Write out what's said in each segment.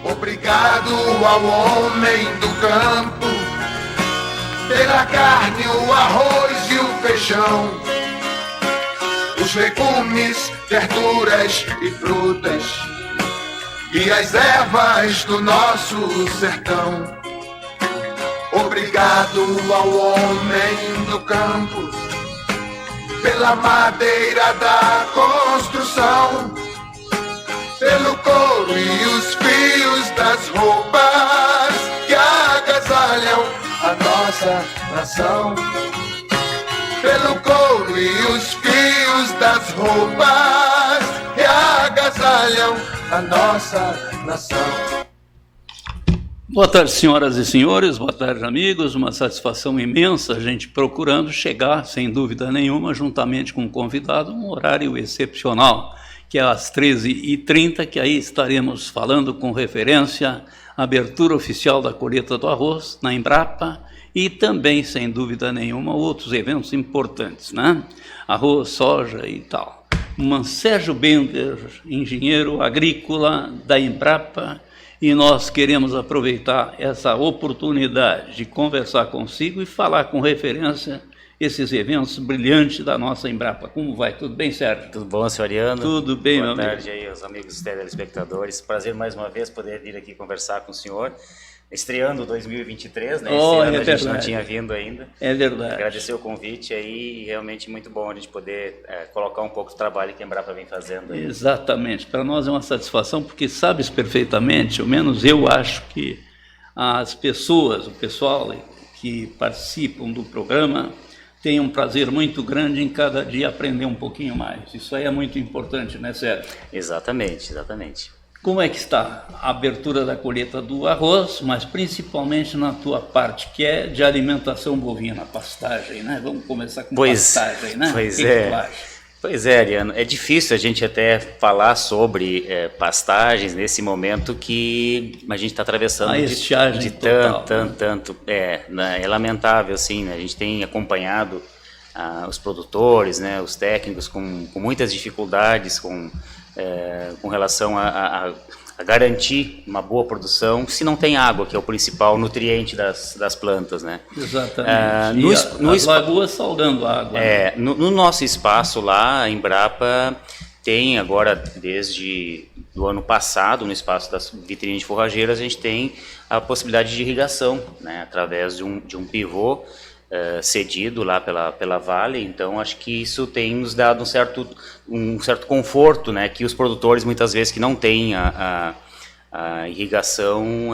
Obrigado ao homem do campo, pela carne, o arroz e o feijão, os legumes, verduras e frutas, e as ervas do nosso sertão. Obrigado ao homem do campo, pela madeira da construção, pelo couro e os fios das roupas que agasalham a nossa nação. Pelo couro e os fios das roupas que agasalham a nossa nação. Boa tarde, senhoras e senhores, boa tarde, amigos. Uma satisfação imensa a gente procurando chegar, sem dúvida nenhuma, juntamente com o convidado, um horário excepcional, que é às 13h30, que aí estaremos falando com referência à abertura oficial da colheita do arroz na Embrapa e também, sem dúvida nenhuma, outros eventos importantes, né? Arroz, soja e tal. Sérgio Bender, engenheiro agrícola da Embrapa, e nós queremos aproveitar essa oportunidade de conversar consigo e falar com referência esses eventos brilhantes da nossa Embrapa. Como vai? Tudo bem, Sérgio? Tudo bom, senhor Ariano? Tudo bem, meu amigo. Boa tarde aí aos amigos telespectadores. Prazer mais uma vez poder vir aqui conversar com o senhor. Estreando 2023, né? Esse ano a gente não tinha vindo ainda. É verdade. Agradecer o convite aí, realmente muito bom a gente poder colocar um pouco do trabalho que a Embrapa vem fazendo aí. Exatamente. Para nós é uma satisfação, porque sabes perfeitamente, ao menos eu acho que as pessoas, o pessoal que participam do programa, tem um prazer muito grande em cada dia aprender um pouquinho mais. Isso aí é muito importante, né, Sérgio? Exatamente, exatamente. Como é que está a abertura da colheita do arroz, mas principalmente na tua parte, que é de alimentação bovina, pastagem, né? Vamos começar com pastagem, né? Pois é. Pois é, Ariano, é difícil a gente até falar sobre pastagens nesse momento que a gente está atravessando de tanto. É lamentável, assim, né? A gente tem acompanhado os produtores, né, os técnicos com muitas dificuldades, com relação a garantir uma boa produção, se não tem água, que é o principal nutriente das plantas, né? Exatamente. As lagoas salgando a água. No nosso espaço lá, a Embrapa tem agora, desde o ano passado, no espaço das vitrines de forrageiras, a gente tem a possibilidade de irrigação, né, através de um pivô cedido lá pela Vale. Então acho que isso tem nos dado um certo conforto, né, que os produtores muitas vezes que não têm a irrigação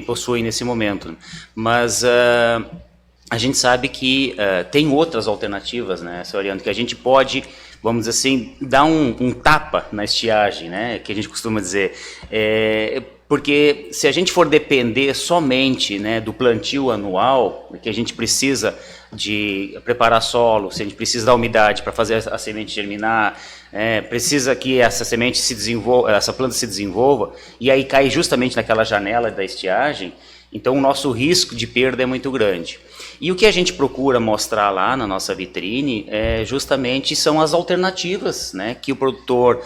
possuem nesse momento. Mas a gente sabe que tem outras alternativas, né, senhor Ariano, que a gente pode, vamos dizer assim, dar um tapa na estiagem, né, que a gente costuma dizer. Porque se a gente for depender somente, né, do plantio anual, que a gente precisa de preparar solo, se a gente precisa da umidade para fazer a semente germinar, precisa que essa semente se desenvolva, essa planta se desenvolva, e aí cai justamente naquela janela da estiagem, então o nosso risco de perda é muito grande. E o que a gente procura mostrar lá na nossa vitrine justamente são as alternativas, né, que o produtor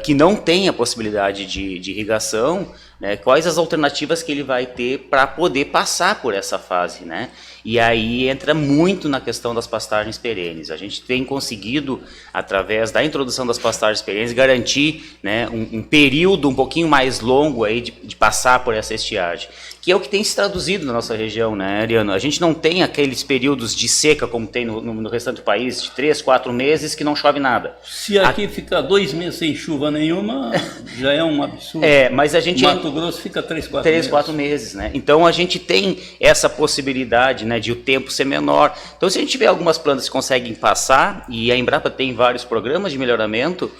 que não tem a possibilidade de irrigação, né, quais as alternativas que ele vai ter para poder passar por essa fase, né? E aí entra muito na questão das pastagens perenes. A gente tem conseguido, através da introdução das pastagens perenes, garantir, né, um período um pouquinho mais longo aí de passar por essa estiagem, que é o que tem se traduzido na nossa região, né, Ariano? A gente não tem aqueles períodos de seca como tem no restante do país, de 3, 4 meses que não chove nada. Se aqui ficar 2 meses sem chuva nenhuma, já é um absurdo. Mas a gente... Mato Grosso fica 3, 4 meses, né? Então a gente tem essa possibilidade, né, de o tempo ser menor. Então se a gente tiver algumas plantas que conseguem passar, e a Embrapa tem vários programas de melhoramento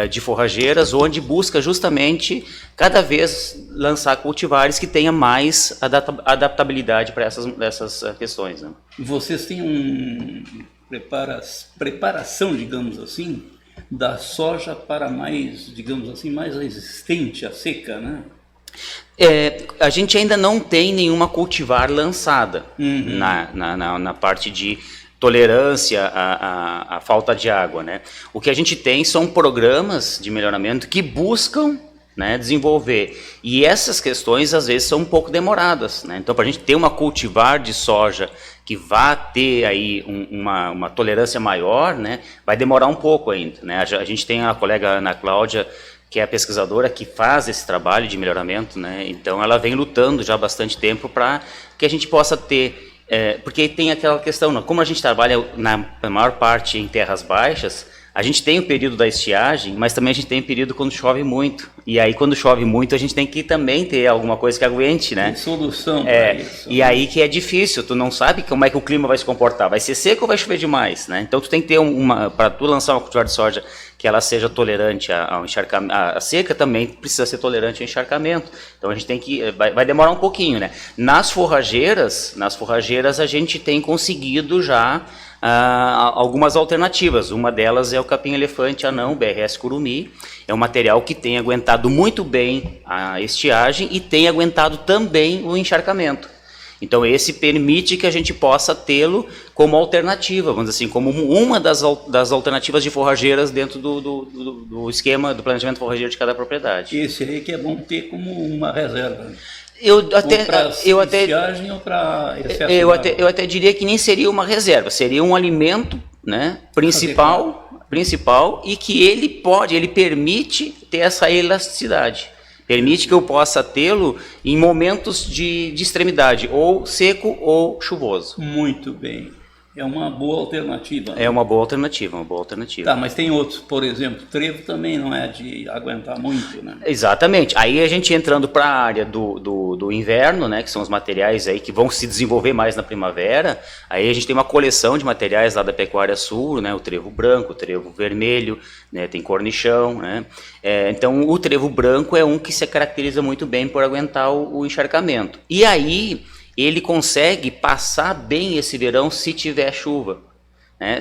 de forrageiras, onde busca justamente cada vez lançar cultivares que tenham mais adaptabilidade para essas questões, né? Vocês têm preparação, digamos assim, da soja para mais, digamos assim, mais resistente à seca, né? A gente ainda não tem nenhuma cultivar lançada na parte de tolerância à falta de água, né? O que a gente tem são programas de melhoramento que buscam né, desenvolver. E essas questões, às vezes, são um pouco demoradas, né? Então, para a gente ter uma cultivar de soja que vá ter aí uma tolerância maior, né, vai demorar um pouco ainda, né? A gente tem a colega Ana Cláudia, que é a pesquisadora que faz esse trabalho de melhoramento, né? Então, ela vem lutando já há bastante tempo para que a gente possa ter... porque tem aquela questão, né? Como a gente trabalha na maior parte em terras baixas, a gente tem o período da estiagem, mas também a gente tem o período quando chove muito. E aí, quando chove muito, a gente tem que também ter alguma coisa que aguente, né? Tem solução para isso. E aí que é difícil, tu não sabe como é que o clima vai se comportar. Vai ser seco ou vai chover demais, né? Então, tu tem que ter para tu lançar uma cultivar de soja que ela seja tolerante ao encharcamento. A seca também precisa ser tolerante ao encharcamento. Então, a gente tem que... Vai demorar um pouquinho, né? Nas forrageiras a gente tem conseguido já... algumas alternativas. Uma delas é o capim-elefante anão, BRS curumi. É um material que tem aguentado muito bem a estiagem e tem aguentado também o encharcamento. Então esse permite que a gente possa tê-lo como alternativa, vamos dizer assim, como uma das alternativas de forrageiras dentro do esquema do planejamento forrageiro de cada propriedade. Esse aí que é bom ter como uma reserva. Eu até diria que nem seria uma reserva, seria um alimento, né, principal e que ele permite ter essa elasticidade. Permite que eu possa tê-lo em momentos de extremidade, ou seco ou chuvoso. Muito bem. É uma boa alternativa. É uma boa alternativa, Tá, mas tem outros, por exemplo, trevo também não é de aguentar muito, né? Exatamente. Aí a gente entrando para a área do inverno, né, que são os materiais aí que vão se desenvolver mais na primavera, aí a gente tem uma coleção de materiais lá da Pecuária Sul, né, o trevo branco, o trevo vermelho, né, tem cornichão, né? Então o trevo branco é um que se caracteriza muito bem por aguentar o encharcamento. E aí... ele consegue passar bem esse verão se tiver chuva. Né?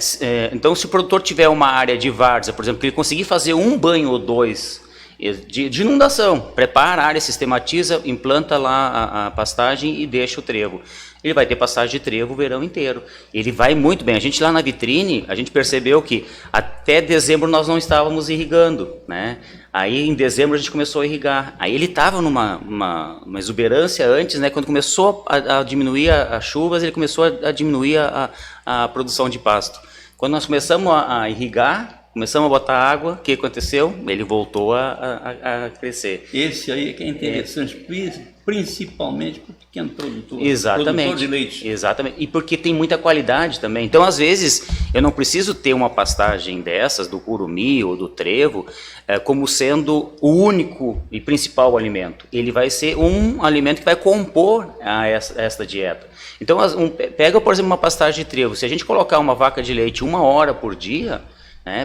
Então, se o produtor tiver uma área de várzea, por exemplo, que ele conseguir fazer um banho ou dois de inundação, prepara a área, sistematiza, implanta lá a pastagem e deixa o trevo. Ele vai ter pastagem de trevo o verão inteiro. Ele vai muito bem. A gente lá na vitrine, a gente percebeu que até dezembro nós não estávamos irrigando, né? Aí em dezembro a gente começou a irrigar. Aí ele estava numa exuberância antes, né? Quando começou a diminuir as chuvas, ele começou a diminuir a produção de pasto. Quando nós começamos a irrigar, começamos a botar água, o que aconteceu? Ele voltou a crescer. Esse aí é que é interessante, principalmente para o pequeno produtor. Exatamente. Produtor de leite. Exatamente. E porque tem muita qualidade também. Então, às vezes, eu não preciso ter uma pastagem dessas, do curumi ou do trevo, como sendo o único e principal alimento. Ele vai ser um alimento que vai compor esta dieta. Então, pega, por exemplo, uma pastagem de trevo. Se a gente colocar uma vaca de leite 1 hora por dia,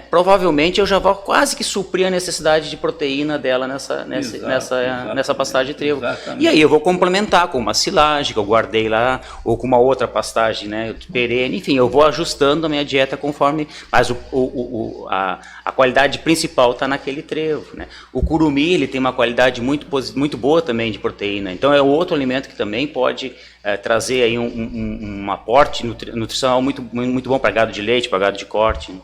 provavelmente eu já vou quase que suprir a necessidade de proteína dela nessa pastagem de trevo. Exatamente. E aí eu vou complementar com uma silagem que eu guardei lá, ou com uma outra pastagem, né, perene, enfim, eu vou ajustando a minha dieta conforme, mas a qualidade principal está naquele trevo. Né? O curumi, ele tem uma qualidade muito boa também de proteína, então é outro alimento que também pode trazer aí um aporte nutricional muito bom para gado de leite, para gado de corte.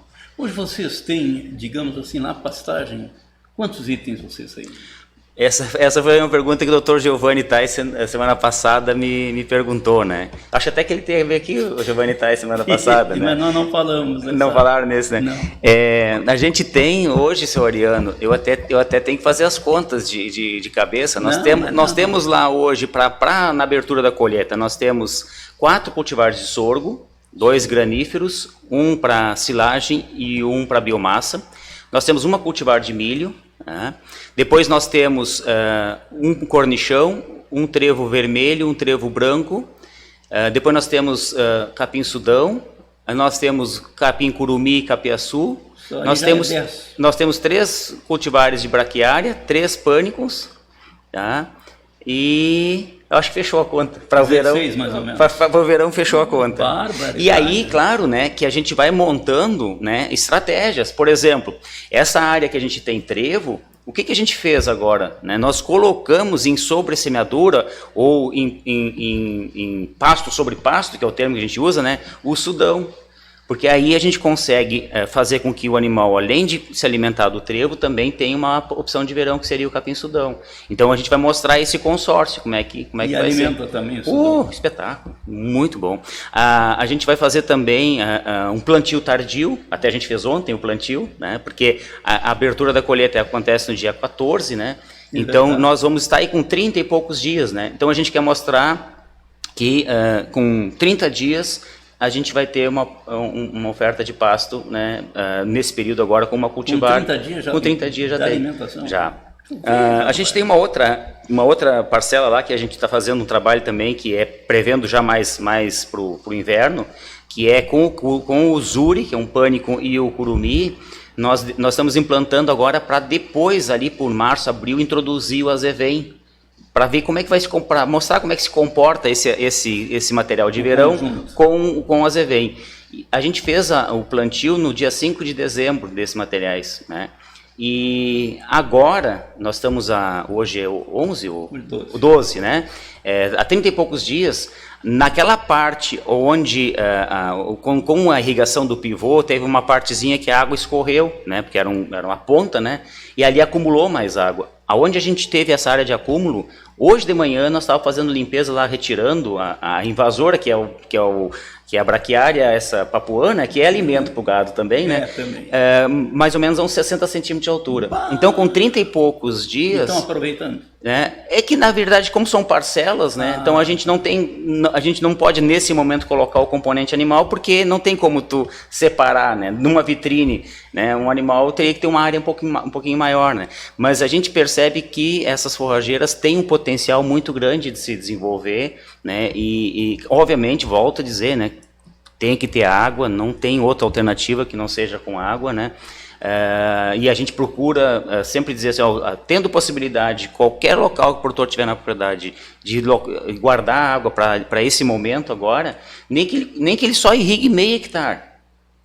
Hoje vocês têm, digamos assim, na pastagem, quantos itens vocês têm? Essa foi uma pergunta que o Dr. Giovanni Tyson, semana passada, me perguntou, né? Acho até que ele teve aqui, o Giovanni Tyson, semana passada, né? Mas nós não falamos. Não falaram nesse, né? Não. A gente tem hoje, seu Ariano, eu até tenho que fazer as contas de cabeça. Nós temos lá hoje, na abertura da colheita, nós temos 4 cultivares de sorgo, 2 graníferos, 1 para silagem e 1 para biomassa. Nós temos uma cultivar de milho. Depois nós temos um cornichão, um trevo vermelho, um trevo branco. Depois nós temos capim-sudão. Nós temos capim-curumi e capiaçu. Nós temos 3 cultivares de braquiária, 3 pânicos. Tá? E... eu acho que fechou a conta. Para o verão, mais ou menos. Para o verão fechou a conta. E aí, claro, né, que a gente vai montando, né, estratégias. Por exemplo, essa área que a gente tem trevo, o que a gente fez agora? Né? Nós colocamos em sobressemeadura ou em pasto sobre pasto, que é o termo que a gente usa, né, o sudão. Porque aí a gente consegue fazer com que o animal, além de se alimentar do trevo, também tenha uma opção de verão, que seria o capim-sudão. Então a gente vai mostrar esse consórcio, como é que vai ser. E alimenta também o sudão. Espetáculo, muito bom. A gente vai fazer também um plantio tardio, até a gente fez ontem o plantio, né? Porque a abertura da colheita acontece no dia 14, né? Então nós vamos estar aí com 30 e poucos dias, né? Então a gente quer mostrar que com 30 dias a gente vai ter uma oferta de pasto, né, nesse período agora com uma cultivar. Com 30 dias já tem. Alimentação. Já. A gente tem uma outra parcela lá que a gente está fazendo um trabalho também, que é prevendo já mais para o inverno, que é com o zuri, que é um pânico, e o curumi. Nós estamos implantando agora para depois, ali por março, abril, introduzir o azevém, para ver como é que vai se comprar, mostrar como é que se comporta esse material de verão com o azevém. A gente fez o plantio no dia 5 de dezembro desses materiais, né? E agora, nós estamos hoje é o 11, o 12, né? Há 30 e poucos dias, naquela parte onde, com a irrigação do pivô, teve uma partezinha que a água escorreu, né? Porque era uma ponta, né? E ali acumulou mais água. Aonde a gente teve essa área de acúmulo, hoje de manhã nós estávamos fazendo limpeza lá, retirando a invasora, que é a braquiária, essa papuana, que é alimento para o gado também, né? Também. Mais ou menos a uns 60 centímetros de altura. Então, com 30 e poucos dias... Estão aproveitando. É que, na verdade, como são parcelas, né? Então a gente não pode, nesse momento, colocar o componente animal, porque não tem como tu separar, né? Numa vitrine, né? Um animal teria que ter uma área um pouquinho maior, né? Mas a gente percebe que essas forrageiras têm um potencial muito grande de se desenvolver, né? E obviamente, volto a dizer, né? Tem que ter água, não tem outra alternativa que não seja com água, né? E a gente procura sempre dizer assim, tendo possibilidade, qualquer local que o produtor tiver na propriedade, de guardar água para esse momento agora, nem que ele só irrigue meio hectare,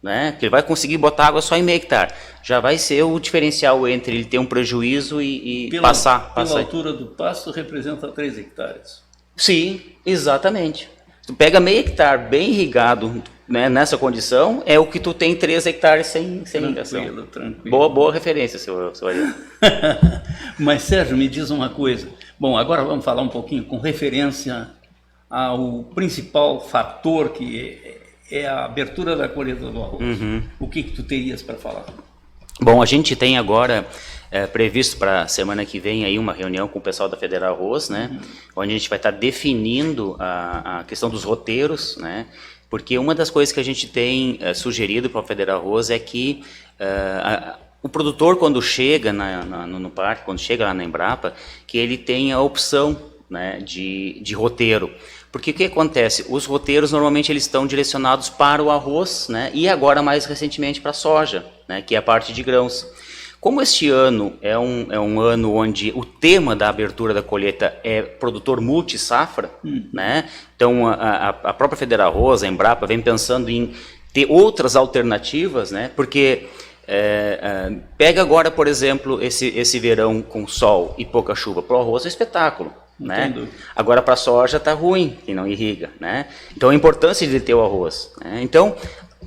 né? Que ele vai conseguir botar água só em meio hectare. Já vai ser o diferencial entre ele ter um prejuízo e passar. Pela altura do pasto representa 3 hectares. Sim, exatamente. Tu pega meio hectare bem irrigado, né, nessa condição, é o que tu tem 3 hectares sem irrigação. Tranquilo. Boa referência, seu Ariel. Mas, Sérgio, me diz uma coisa. Bom, agora vamos falar um pouquinho com referência ao principal fator, que é a abertura da colheita do arroz. O que tu terias para falar? Bom, a gente tem agora previsto para a semana que vem aí uma reunião com o pessoal da Federal Arroz, né, onde a gente vai estar definindo a questão dos roteiros, né, porque uma das coisas que a gente tem sugerido para a Federal Arroz é que o produtor, quando chega no parque, quando chega lá na Embrapa, que ele tenha a opção, né, de roteiro. Porque o que acontece? Os roteiros normalmente eles estão direcionados para o arroz, né, e agora mais recentemente para a soja, né, que é a parte de grãos. Como este ano é um ano onde o tema da abertura da colheita é produtor multi-safra, né? Então a própria Federal Arroz, a Embrapa, vem pensando em ter outras alternativas, né? Porque pega agora, por exemplo, esse verão com sol e pouca chuva, para o arroz é um espetáculo. Né? Agora para a soja está ruim, que não irriga, né? Então a importância de ter o arroz, né? Então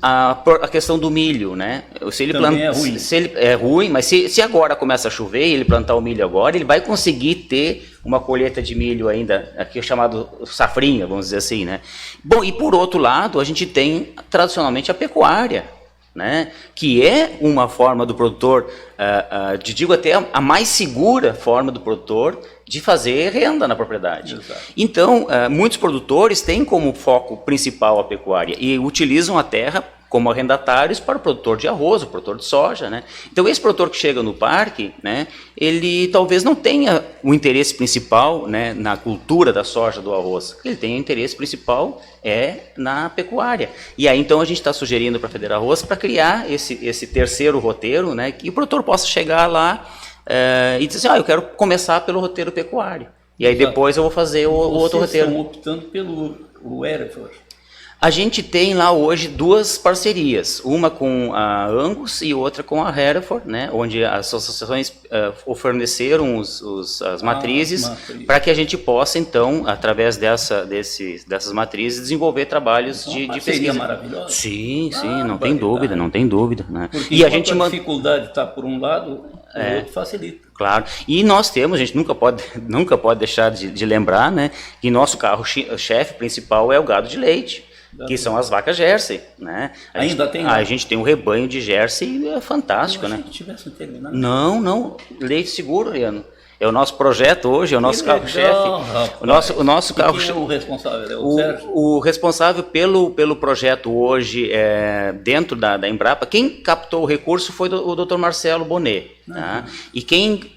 a questão do milho, né? Se ele é ruim. Se ele é ruim, mas se agora começa a chover e ele plantar o milho agora, ele vai conseguir ter uma colheita de milho ainda, aqui é chamado safrinha, vamos dizer assim, né? Bom, e por outro lado, a gente tem tradicionalmente a pecuária, né? Que é uma forma do produtor, digo até a mais segura forma do produtor de fazer renda na propriedade. Exato. Então, muitos produtores têm como foco principal a pecuária e utilizam a terra como arrendatários para o produtor de arroz, o produtor de soja, né? Então, esse produtor que chega no parque, né, ele talvez não tenha o interesse principal, né, na cultura da soja, do arroz. Ele tem o interesse principal na pecuária. E aí, então, a gente está sugerindo para a Federal Arroz para criar esse terceiro roteiro, né, que o produtor possa chegar lá e dizer assim, eu quero começar pelo roteiro pecuário. E aí depois eu vou fazer o outro roteiro. Vocês estão optando pelo Hereford. A gente tem lá hoje 2 parcerias, uma com a Angus e outra com a Hereford, né, onde as associações forneceram as matrizes para que a gente possa, então, através dessas matrizes, desenvolver trabalhos de pesquisa. Maravilhosa. Sim, não tem dúvida, não tem dúvida. Né? Porque e a dificuldade está por um lado, o outro facilita. Claro, e nós temos, a gente nunca pode deixar de lembrar, né, que nosso carro-chefe principal é o gado de leite. Que são as vacas Jersey, né? A gente tem um rebanho de Jersey fantástico, né? Que tivesse terminado. Não, leite seguro, Ariano. É o nosso projeto hoje, é o nosso carro-chefe. O nosso carro-chefe. Quem é o responsável? É o Sérgio? O responsável pelo projeto hoje, dentro da Embrapa, quem captou o recurso foi o Dr. Marcelo Bonet. Tá? E quem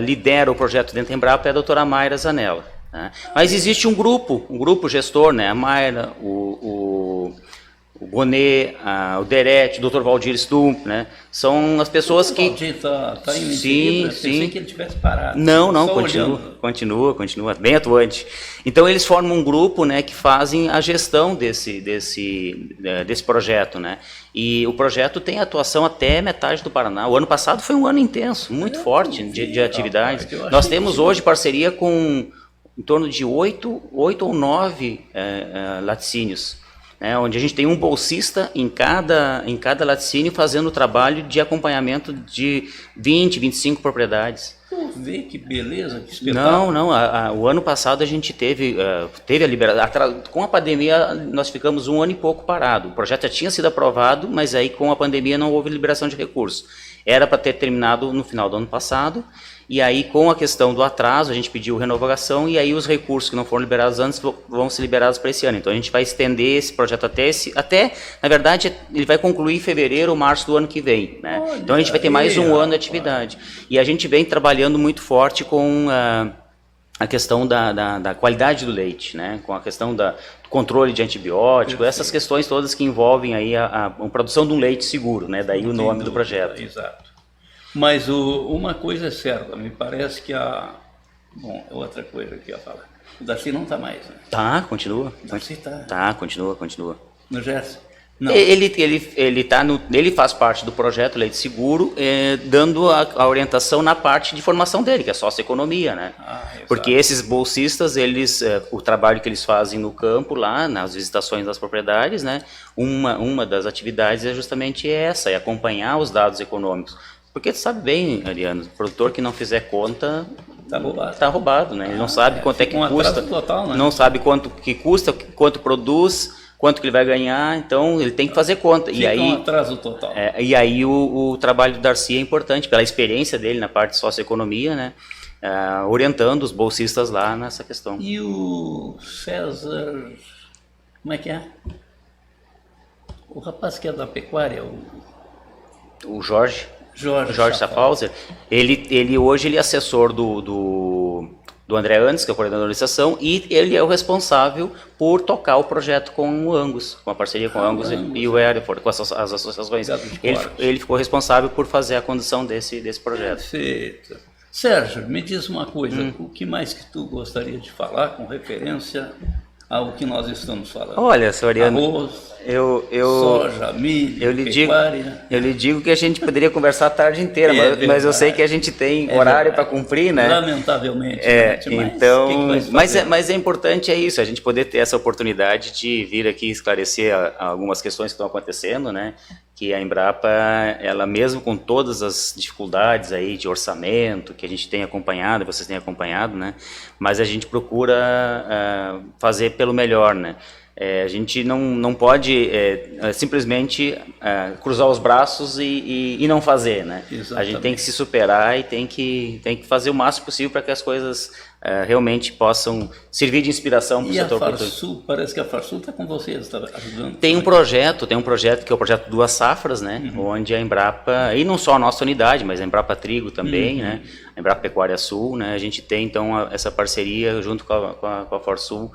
lidera o projeto dentro da Embrapa é a doutora Mayra Zanella. Mas existe um grupo gestor, né? A Mayra, o Bonet, o Derete, o Dr. Valdir Stump, né? São as pessoas que... O Valdir está indo em pensei que ele tivesse parado. Não, continua, bem atuante. Então eles formam um grupo, né, que fazem a gestão desse projeto, né? E o projeto tem atuação até metade do Paraná. O ano passado foi um ano intenso, muito forte de atividades. Nós temos hoje parceria com em torno de 8 ou 9 laticínios, né, onde a gente tem um bolsista em cada laticínio fazendo o trabalho de acompanhamento de 20, 25 propriedades. Vê que beleza, que espetáculo. Não, o ano passado a gente teve a liberação. Com a pandemia nós ficamos 1 ano e pouco parado. O projeto já tinha sido aprovado, mas aí com a pandemia não houve liberação de recursos. Era para ter terminado no final do ano passado. E aí, com a questão do atraso, a gente pediu renovação e aí os recursos que não foram liberados antes vão ser liberados para esse ano. Então, a gente vai estender esse projeto até, na verdade, ele vai concluir em fevereiro ou março do ano que vem. Né? Olha, então, a gente vai ter mais um ano de atividade. E a gente vem trabalhando muito forte com a questão da qualidade do leite, né? Com a questão do controle de antibiótico, essas questões todas que envolvem aí a produção de um leite seguro, né? Daí o nome do projeto. Exato. Mas uma coisa é certa, me parece que Bom, é outra coisa que eu ia falar. O Darcy não está mais, né? Tá, continua. O Darcy está. Tá, continua. No Gerson? Não. Ele faz parte do projeto Leite Seguro, dando a orientação na parte de formação dele, que é socioeconomia, né? Porque esses bolsistas, o trabalho que eles fazem no campo, lá, nas visitações das propriedades, né? Uma das atividades é justamente essa, é acompanhar os dados econômicos. Porque tu sabe bem, Ariano, o produtor que não fizer conta tá roubado, né? Ele não sabe quanto é que custa, total, né? Não sabe quanto que custa, quanto produz, quanto que ele vai ganhar, então ele tem que fazer conta. Fica um atraso total. E aí o trabalho do Darcy é importante, pela experiência dele na parte de socioeconomia, né? Orientando os bolsistas lá nessa questão. E o César, como é que é? O rapaz que é da pecuária, o Jorge Safauser, ele hoje é assessor do André Andes, que é o coordenador da licitação, e ele é o responsável por tocar o projeto com o Angus, com a parceria com o Angus e o Hereford, com as associações. Ele ficou responsável por fazer a condução desse projeto. Perfeito. Sérgio, me diz uma coisa, o que mais que tu gostaria de falar com referência ao que nós estamos falando? Olha, senhor Ariano, arroz, soja, milho, pecuária. Eu lhe digo que a gente poderia conversar a tarde inteira, mas eu sei que a gente tem horário para cumprir, né? Lamentavelmente. Mas é importante isso, a gente poder ter essa oportunidade de vir aqui esclarecer algumas questões que estão acontecendo, né? Que a Embrapa, ela mesmo com todas as dificuldades aí de orçamento que a gente tem acompanhado, vocês têm acompanhado, né? Mas a gente procura fazer pelo melhor, né? A gente não pode simplesmente cruzar os braços e não fazer, né? Exatamente. A gente tem que se superar e tem que fazer o máximo possível para que as coisas realmente possam servir de inspiração para o setor produtivo. Parece que a Farsul está com vocês, está ajudando. Tem um projeto que é o projeto Duas Safras, né? Onde a Embrapa, e não só a nossa unidade, mas a Embrapa Trigo também, né? A Embrapa Pecuária Sul, né? A gente tem então essa parceria junto com a Farsul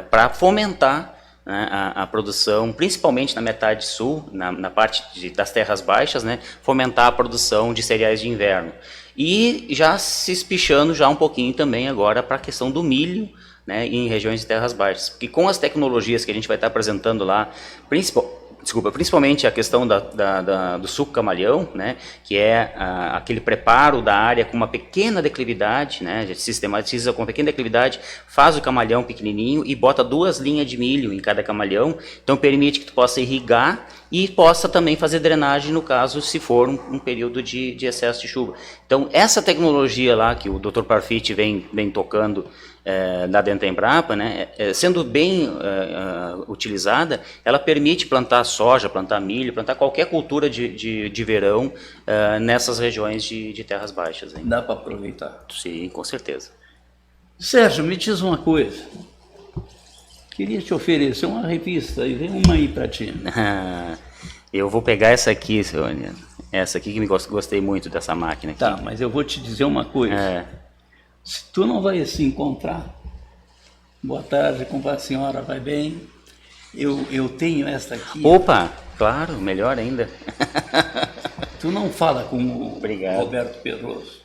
para fomentar, né, a produção, principalmente na metade sul, na parte das terras baixas, né, fomentar a produção de cereais de inverno. E já se espichando já um pouquinho também agora para a questão do milho, né, em regiões de terras baixas. Porque com as tecnologias que a gente vai estar apresentando lá, principalmente a questão do suco camaleão, né, que é aquele preparo da área com uma pequena declividade, né, a gente sistematiza com uma pequena declividade, faz o camalhão pequenininho e bota 2 linhas de milho em cada camalhão, então permite que tu possa irrigar e possa também fazer drenagem no caso se for um período de excesso de chuva. Então essa tecnologia lá que o Dr. Parfitt vem tocando da dentro da Embrapa, né, sendo bem utilizada, ela permite plantar soja, plantar milho, plantar qualquer cultura de verão nessas regiões de terras baixas. Hein? Dá para aproveitar. Sim, com certeza. Sérgio, me diz uma coisa. Queria te oferecer uma revista, e vem uma aí para ti. Eu vou pegar essa aqui, Sônia. Essa aqui que gostei muito dessa máquina aqui. Tá, mas eu vou te dizer uma coisa. Se tu não vai se encontrar, boa tarde, como a senhora, vai bem? Eu tenho esta aqui. Opa, claro, melhor ainda. Tu não fala com o Obrigado. Roberto Pedroso?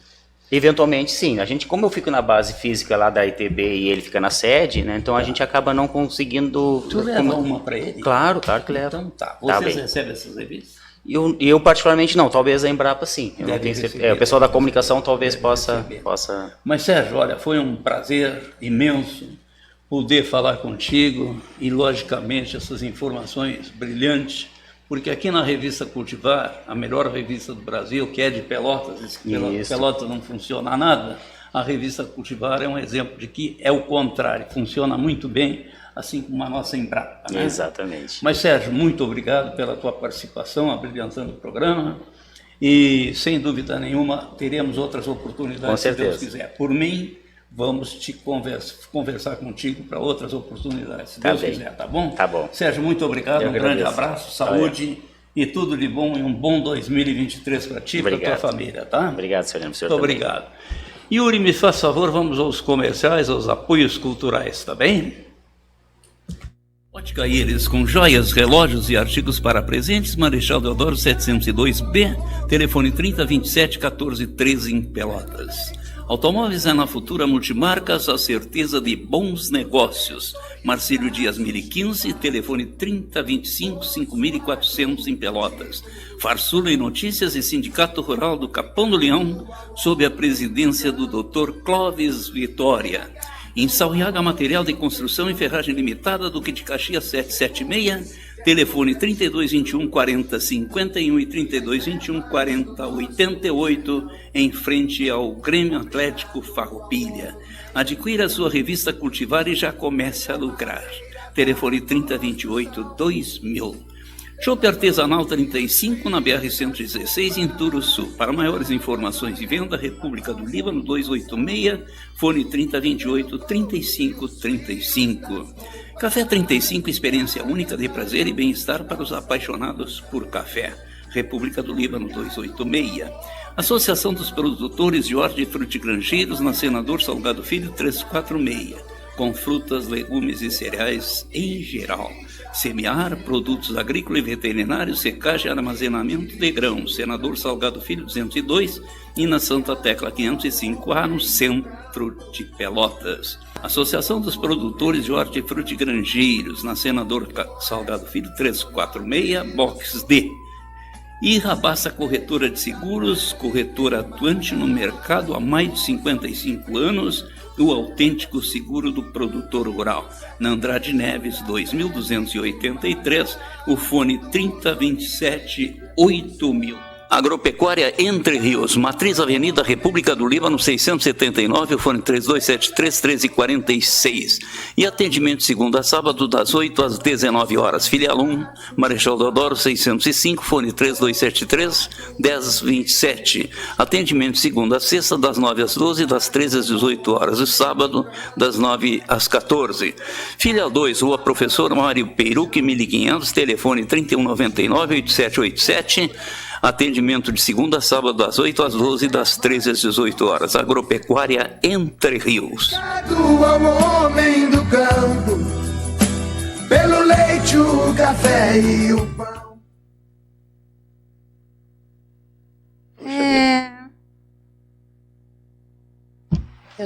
Eventualmente, sim. A gente, como eu fico na base física lá da ITB e ele fica na sede, né? Então a gente acaba não conseguindo... Tu leva uma para ele? Claro que leva. Então tá. Vocês recebem essas revistas? Eu particularmente não, talvez a Embrapa sim. Eu não tenho certeza. O pessoal da comunicação talvez possa... Mas Sérgio, olha, foi um prazer imenso poder falar contigo e logicamente essas informações brilhantes, porque aqui na revista Cultivar, a melhor revista do Brasil, que é de Pelotas, Pelotas não funciona nada, a revista Cultivar é um exemplo de que é o contrário, funciona muito bem, assim como a nossa Embrapa. Né? Exatamente. Mas, Sérgio, muito obrigado pela tua participação, abrilhantando o programa. E, sem dúvida nenhuma, teremos outras oportunidades, se Deus quiser. Por mim, vamos te conversar contigo para outras oportunidades, se Deus quiser, tá bom? Tá bom. Sérgio, muito obrigado, um grande abraço, saúde e tudo de bom e um bom 2023 para ti e para a tua família, tá? Obrigado, senhor. Muito obrigado. Yuri, me faz favor, vamos aos comerciais, aos apoios culturais, tá bem? Ótica Íris, com joias, relógios e artigos para presentes, Marechal Deodoro 702B, telefone 3027-1413 em Pelotas. Automóveis é na Futura Multimarcas, a certeza de bons negócios. Marcílio Dias 1015, telefone 3025-5400 em Pelotas. Farsula e Notícias e Sindicato Rural do Capão do Leão, sob a presidência do Dr. Clóvis Vitória. Em Salriaga, material de construção e ferragem limitada, Duque de Caxias 776, telefone 3221-4051 e 3221-4088, em frente ao Grêmio Atlético Farroupilha. Adquira a sua revista Cultivar e já comece a lucrar. Telefone 3028-2000. Chopp Artesanal 35 na BR-116 em Turuçu. Para maiores informações e venda, República do Líbano 286, fone 3028-3535. Café 35, experiência única de prazer e bem-estar para os apaixonados por café. República do Líbano 286. Associação dos Produtores de Hortifrutigranjeiros na Senador Salgado Filho 346. Com frutas, legumes e cereais em geral. Semear, produtos agrícolas e veterinários, secagem e armazenamento de grãos. Senador Salgado Filho 202 e na Santa Tecla 505A, no centro de Pelotas. Associação dos Produtores de Hortifrutigranjeiros, na Senador Salgado Filho 346, box D. E Rabassa Corretora de Seguros, corretora atuante no mercado há mais de 55 anos, o autêntico seguro do produtor rural. Na Andrade Neves 2283, o fone 3027-8000. Agropecuária Entre Rios, Matriz Avenida República do Líbano 679, o fone 3273-1346. E atendimento segunda a sábado das 8 às 19 horas. Filial 1, Marechal Deodoro 605, fone 3273-1027. Atendimento segunda a sexta das 9 às 12, das 13 às 18 horas. E sábado das 9 às 14. Filial 2, Rua Professor Mário Peiruque 1500, telefone 3199-8787. Atendimento de segunda a sábado das 8 às 12, das 13 às 18 horas. Agropecuária Entre Rios. Ao homem do campo, pelo leite, o café e o pão.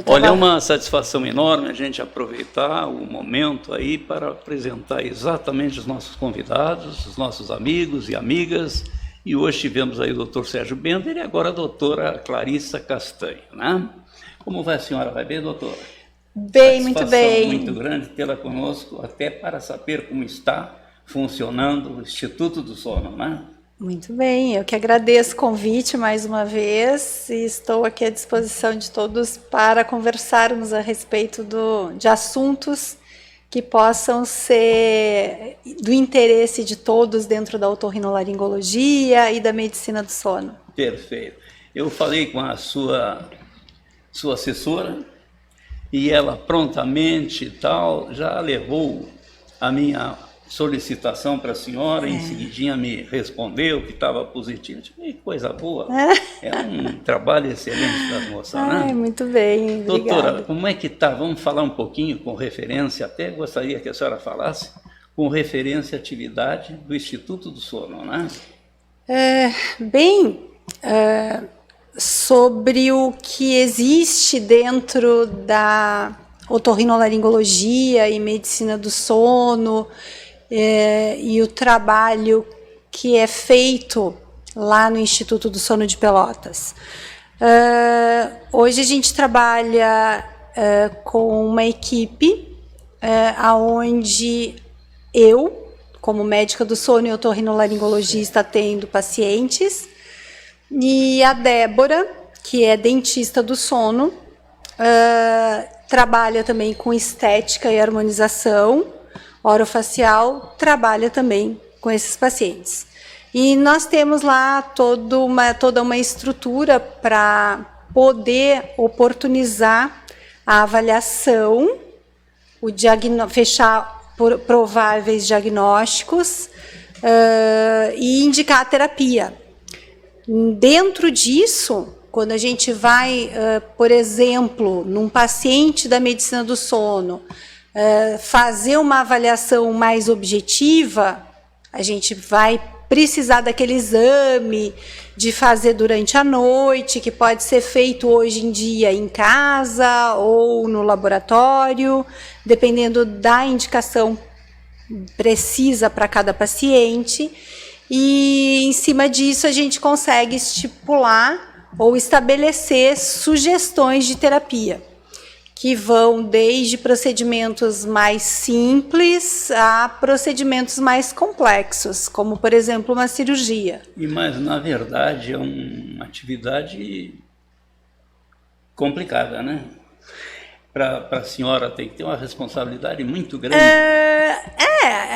Olha, é uma satisfação enorme a gente aproveitar o momento aí para apresentar exatamente os nossos convidados, os nossos amigos e amigas. E hoje tivemos aí o Dr. Sérgio Bender e agora a doutora Clarissa Castanho, né? Como vai a senhora? Vai bem, doutora? Bem, muito bem. Muito grande tê-la conosco, até para saber como está funcionando o Instituto do Sono, né? Muito bem, eu que agradeço o convite mais uma vez e estou aqui à disposição de todos para conversarmos a respeito de assuntos que possam ser do interesse de todos dentro da otorrinolaringologia e da medicina do sono. Perfeito. Eu falei com a sua assessora e ela prontamente e tal já levou a minha solicitação para a senhora, em seguidinha me respondeu que estava positivo. Que coisa boa. É um trabalho excelente das moças, né? Muito bem, obrigada. Doutora, como é que está? Vamos falar um pouquinho com referência, até gostaria que a senhora falasse, com referência à atividade do Instituto do Sono, né? Sobre o que existe dentro da otorrinolaringologia e medicina do sono, e o trabalho que é feito lá no Instituto do Sono de Pelotas. Hoje a gente trabalha com uma equipe onde eu, como médica do sono e otorrinolaringologista, atendo pacientes, e a Débora, que é dentista do sono, trabalha também com estética e harmonização orofacial, trabalha também com esses pacientes. E nós temos lá toda uma estrutura para poder oportunizar a avaliação, fechar prováveis diagnósticos e indicar a terapia. Dentro disso, quando a gente vai, por exemplo, num paciente da medicina do sono, fazer uma avaliação mais objetiva, a gente vai precisar daquele exame de fazer durante a noite, que pode ser feito hoje em dia em casa ou no laboratório, dependendo da indicação precisa para cada paciente. E em cima disso a gente consegue estipular ou estabelecer sugestões de terapia, que vão desde procedimentos mais simples a procedimentos mais complexos, como, por exemplo, uma cirurgia. Mas, na verdade, é uma atividade complicada, né? Para a senhora tem que ter uma responsabilidade muito grande.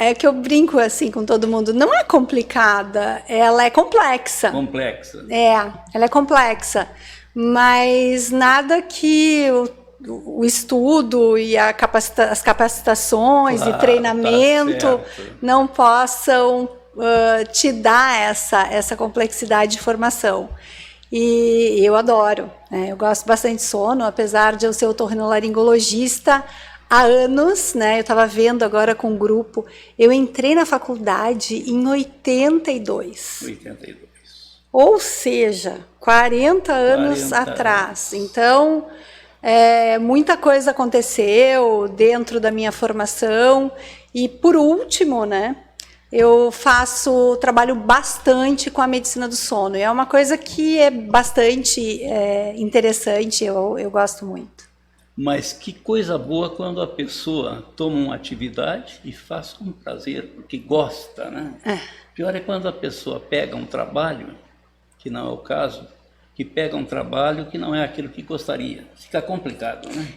É que eu brinco assim com todo mundo. Não é complicada, ela é complexa. Complexa. Ela é complexa, mas nada que o estudo e as capacitações e treinamento não possam te dar essa complexidade de formação. E eu adoro, né? Eu gosto bastante de sono, apesar de eu ser otorrinolaringologista há anos, né? Eu estava vendo agora com um grupo, eu entrei na faculdade em 82. Ou seja, 40 anos atrás. Então, muita coisa aconteceu dentro da minha formação. E, por último, né, eu trabalho bastante com a medicina do sono. E é uma coisa que é bastante interessante, eu gosto muito. Mas que coisa boa quando a pessoa toma uma atividade e faz com prazer, porque gosta, né? Pior é quando a pessoa pega um trabalho, que não é o caso, que pega um trabalho que não é aquilo que gostaria. Fica complicado, né?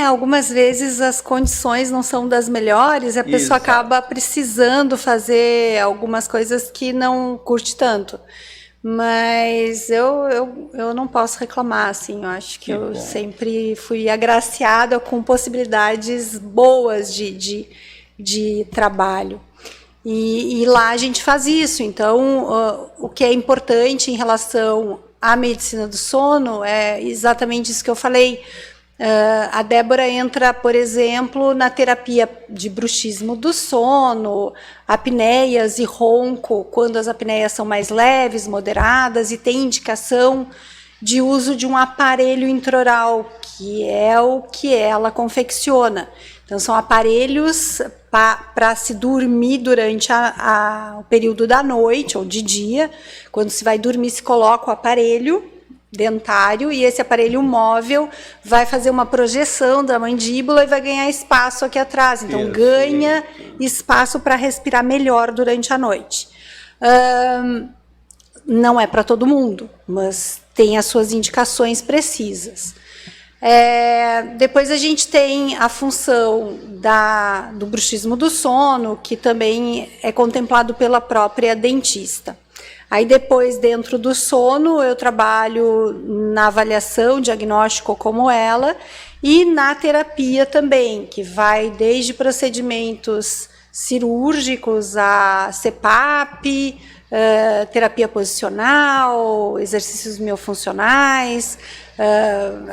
Algumas vezes as condições não são das melhores e a pessoa acaba precisando fazer algumas coisas que não curte tanto. Mas eu não posso reclamar, assim, eu acho que eu sempre fui agraciada com possibilidades boas de trabalho. E lá a gente faz isso. Então, o que é importante em relação à medicina do sono é exatamente isso que eu falei. A Débora entra, por exemplo, na terapia de bruxismo do sono, apneias e ronco, quando as apneias são mais leves, moderadas, e tem indicação de uso de um aparelho intraoral, que é o que ela confecciona. Então, são aparelhos para se dormir durante o período da noite ou de dia. Quando se vai dormir, se coloca o aparelho dentário e esse aparelho móvel vai fazer uma projeção da mandíbula e vai ganhar espaço aqui atrás. Então, ganha espaço para respirar melhor durante a noite. Não é para todo mundo, mas tem as suas indicações precisas. Depois a gente tem a função do bruxismo do sono, que também é contemplado pela própria dentista. Aí depois, dentro do sono, eu trabalho na avaliação, diagnóstico como ela, e na terapia também, que vai desde procedimentos cirúrgicos a CPAP, terapia posicional, exercícios miofuncionais,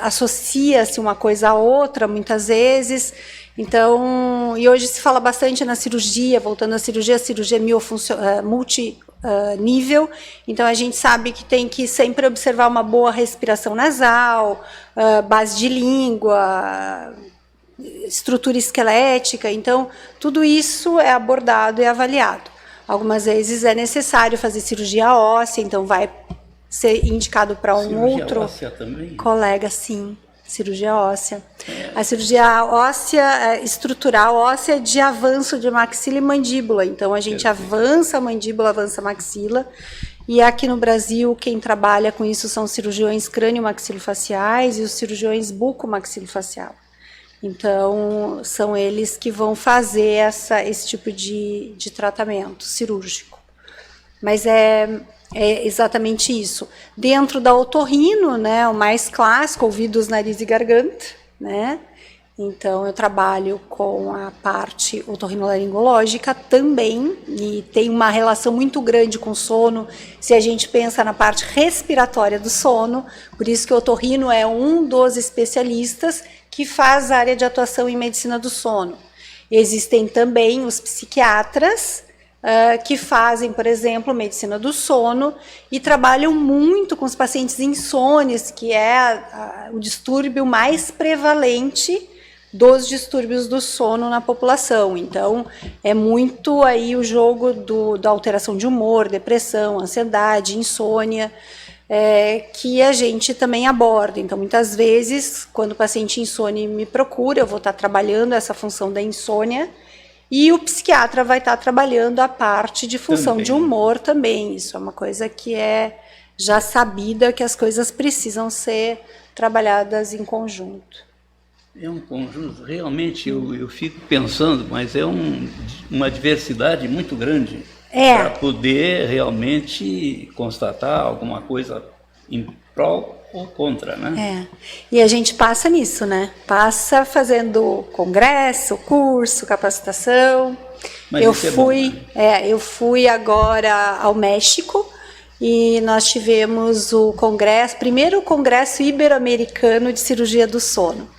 associa-se uma coisa a outra muitas vezes. Então, e hoje se fala bastante na cirurgia, voltando à cirurgia multinível. Então, a gente sabe que tem que sempre observar uma boa respiração nasal, base de língua, estrutura esquelética. Então, tudo isso é abordado e avaliado. Algumas vezes é necessário fazer cirurgia óssea, então vai ser indicado para outro colega, sim, cirurgia óssea. A cirurgia óssea, estrutural óssea de avanço de maxila e mandíbula. Então, a gente avança a mandíbula, avança a maxila. E aqui no Brasil, quem trabalha com isso são os cirurgiões crânio-maxilofaciais e os cirurgiões buco-maxilofacial. Então, são eles que vão fazer esse tipo de tratamento cirúrgico. Mas é exatamente isso. Dentro da otorrino, né, o mais clássico, ouvidos, nariz e garganta, né? Então, eu trabalho com a parte otorrinolaringológica também, e tem uma relação muito grande com o sono, se a gente pensa na parte respiratória do sono, por isso que o otorrino é um dos especialistas que faz a área de atuação em medicina do sono. Existem também os psiquiatras, que fazem, por exemplo, medicina do sono e trabalham muito com os pacientes insônios, que é o distúrbio mais prevalente dos distúrbios do sono na população. Então, é muito aí o jogo da alteração de humor, depressão, ansiedade, insônia, que a gente também aborda. Então, muitas vezes, quando o paciente insone me procura, eu vou estar trabalhando essa função da insônia, e o psiquiatra vai estar trabalhando a parte de função de humor também. Isso é uma coisa que é já sabida, que as coisas precisam ser trabalhadas em conjunto. É um conjunto, realmente eu fico pensando, mas é uma diversidade muito grande para poder realmente constatar alguma coisa em prol ou contra, né? E a gente passa nisso, né? Passa fazendo congresso, curso, capacitação. Mas eu isso fui, é bom, né? Eu fui agora ao México e nós tivemos o primeiro congresso ibero-americano de cirurgia do sono.